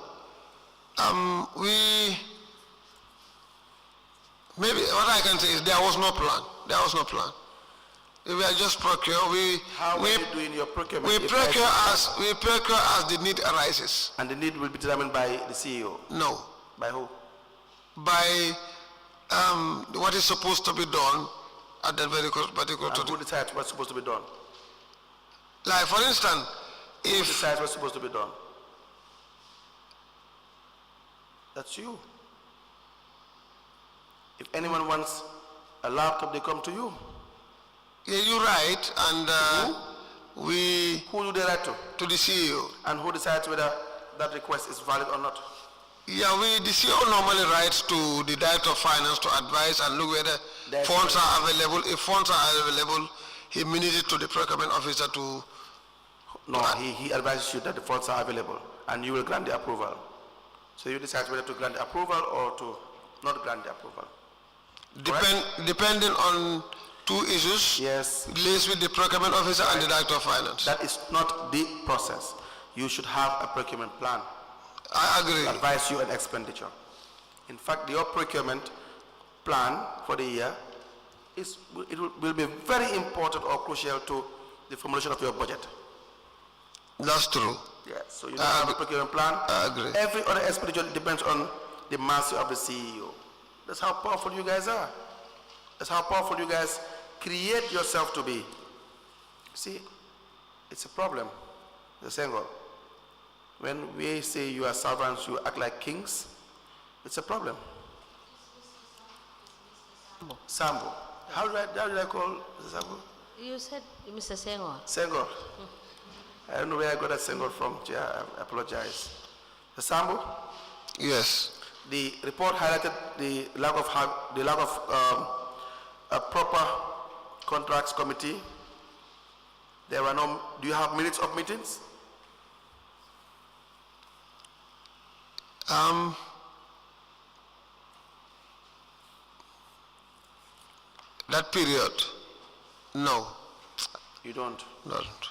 maybe what I can say is there was no plan. There was no plan. We were just procure. How were you doing your procurement? We procure as the need arises. And the need will be determined by the CEO? No. By who? By what is supposed to be done at that very particular And time. who decides what's supposed to be done? Like for instance, Who if decides what's supposed to be done? That's you. If anyone wants a laptop, they come to you. yeah, you're right, and we Who do they write to? to the CEO. And who decides whether that request is valid or not? Yeah, the CEO normally writes to the Director of Finance to advise and look whether That's funds are available. If funds are available, he minutes it to the procurement officer to. No, he advises you that the funds are available and you will grant the approval. So you decide whether to grant the approval or to not grant the approval. Depending on 2 issues. Yes. Liaise with the procurement officer and the Director of Finance. That is not the process. You should have a procurement plan. I agree. Advise you an expenditure. In fact, your procurement plan for the year will be very important or crucial to the formulation of your budget. That's true. Yes. So you don't have a procurement plan. I agree. Every other expenditure depends on the mercy of the CEO. That's how powerful you guys are. That's how powerful you guys create yourself to be. See, it's a problem, the Senghor. When we say you are servants, you act like kings, it's a problem. Sambou. How did I call Sambou? You said Mr. Senghor. Senghor. I don't know where I got that Senghor from. I apologize. The Sambou? Yes. The report highlighted the lack of a proper contracts committee. There were no. Do you have minutes of meetings? That period, no. You don't. Don't.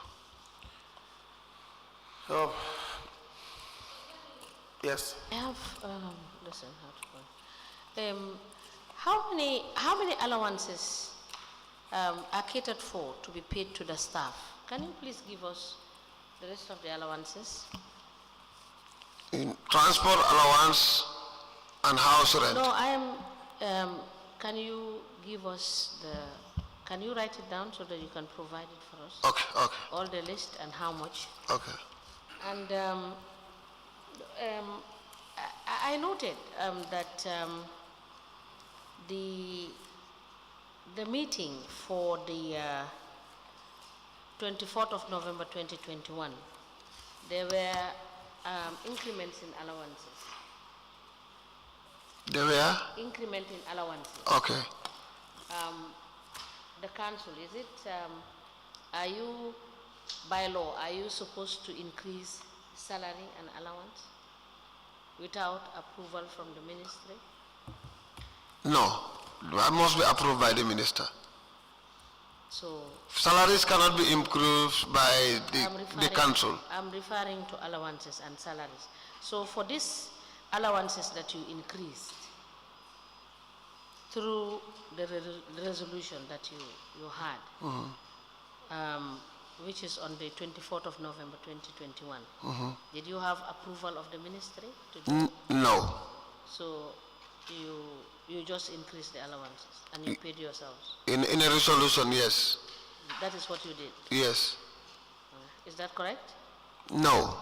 Oh, yes. I have, listen, how to go. How many allowances are catered for to be paid to the staff? Can you please give us the rest of the allowances? In transport allowance and house rent. No, I am, can you give us can you write it down so that you can provide it for us? Okay, okay, All the list and how much? okay. And I noted that the meeting for the 24th of November 2021, there were increments in allowances. There were? Increment in allowances. Okay. The council, is it, are you, by law, are you supposed to increase salary and allowance without approval from the ministry? No, that must be approved by the minister. So Salaries cannot be improved by the council. I'm referring to allowances and salaries. So for these allowances that you increased through the resolution that you had, which is on the 24th of November 2021, did you have approval of the ministry to do? No. So you just increased the allowances and you paid yourselves? In a resolution, yes. That is what you did? Yes. Is that correct? No.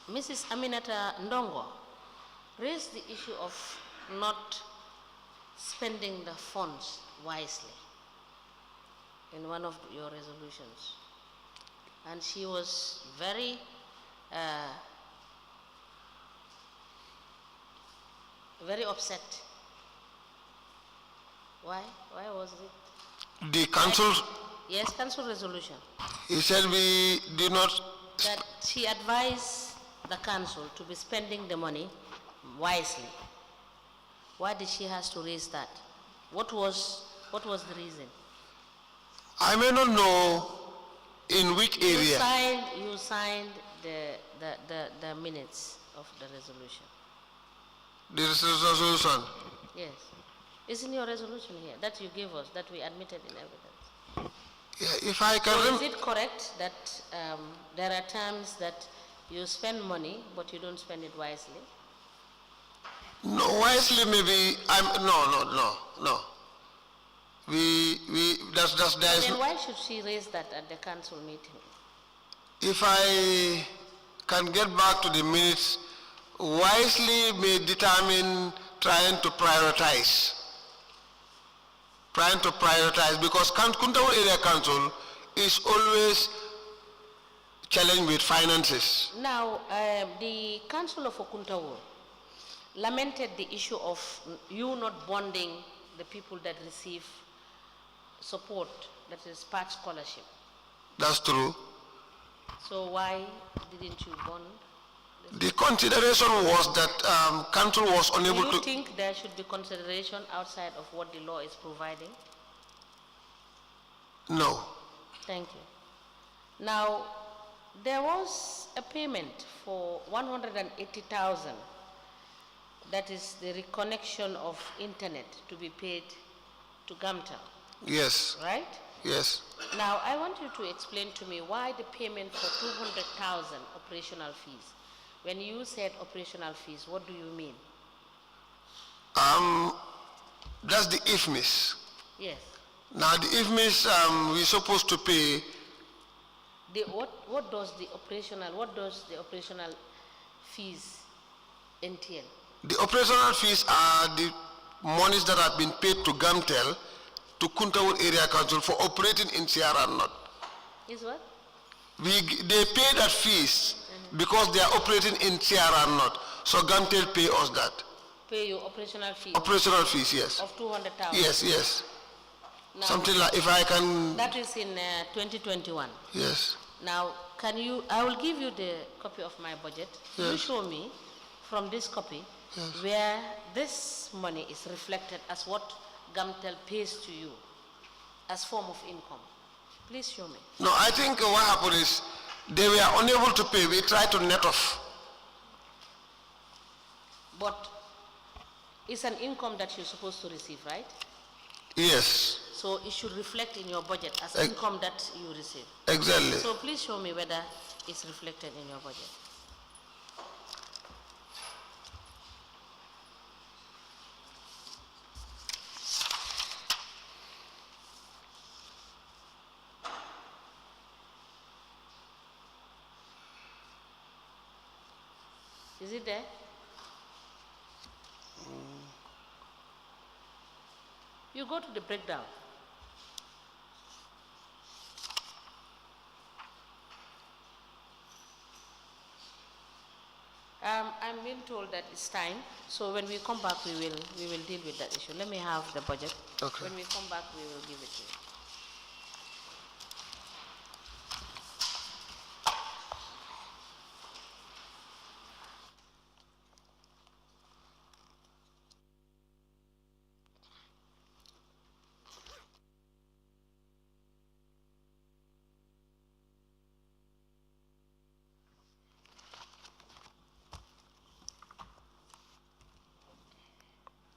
Mrs. Aminata Ndongo raised the issue of not spending the funds wisely in one of your resolutions. And she was very very upset. Why? Why was it? The council, Yes, council resolution. he said we do not, That she advised the council to be spending the money wisely. Why did she have to raise that? What was the reason? I may not know in which area. You signed the minutes of the resolution. The resolution. Yes. Isn't your resolution here that you gave us, that we admitted in evidence? Yeah, if I can So is it correct that there are times that you spend money but you don't spend it wisely? No, wisely maybe, no. There is, Then why should she raise that at the council meeting? if I can get back to the minutes, wisely may determine trying to prioritize, because Kuntaur Area Council is always challenged with finances. Now, the Council of Kuntaur lamented the issue of you not bonding the people that receive support, that is part scholarship. That's true. So why didn't you bond? The consideration was that council was unable Do you to. think there should be consideration outside of what the law is providing? No. Thank you. Now, there was a payment for 180,000. That is the reconnection of internet to be paid to Gamta, Yes. right? Yes. Now, I want you to explain to me why the payment for 200,000 operational fees When you said operational fees, what do you mean? That's the IFMIS. Yes. Now the IFMIS, we're supposed to pay. What does the operational fees entail? The operational fees are the monies that have been paid to Gamtel, to Kuntaur Area Council for operating in Sierra North. Is what? They pay that fees because they are operating in Sierra North. So Gamtel pay us that. Pay you operational fees? Operational fees, yes. Of 200,000? Yes, yes. Now, something like, if I can. That is in 2021? Yes. Now, I will give you the copy of my budget. Yes. You show me from this copy Yes. where this money is reflected as what Gamtel pays to you as form of income. Please show me. No, I think what happened is they were unable to pay. We tried to net off. But it's an income that you're supposed to receive, right? Yes. So it should reflect in your budget as income that you receive. Exactly. So please show me whether it's reflected in your budget. Is it there? You go to the breakdown. I'm being told that it's time, so when we come back, we will deal with that issue. Let me have the budget. Okay. When we come back, we will give it to you.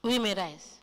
We may rise.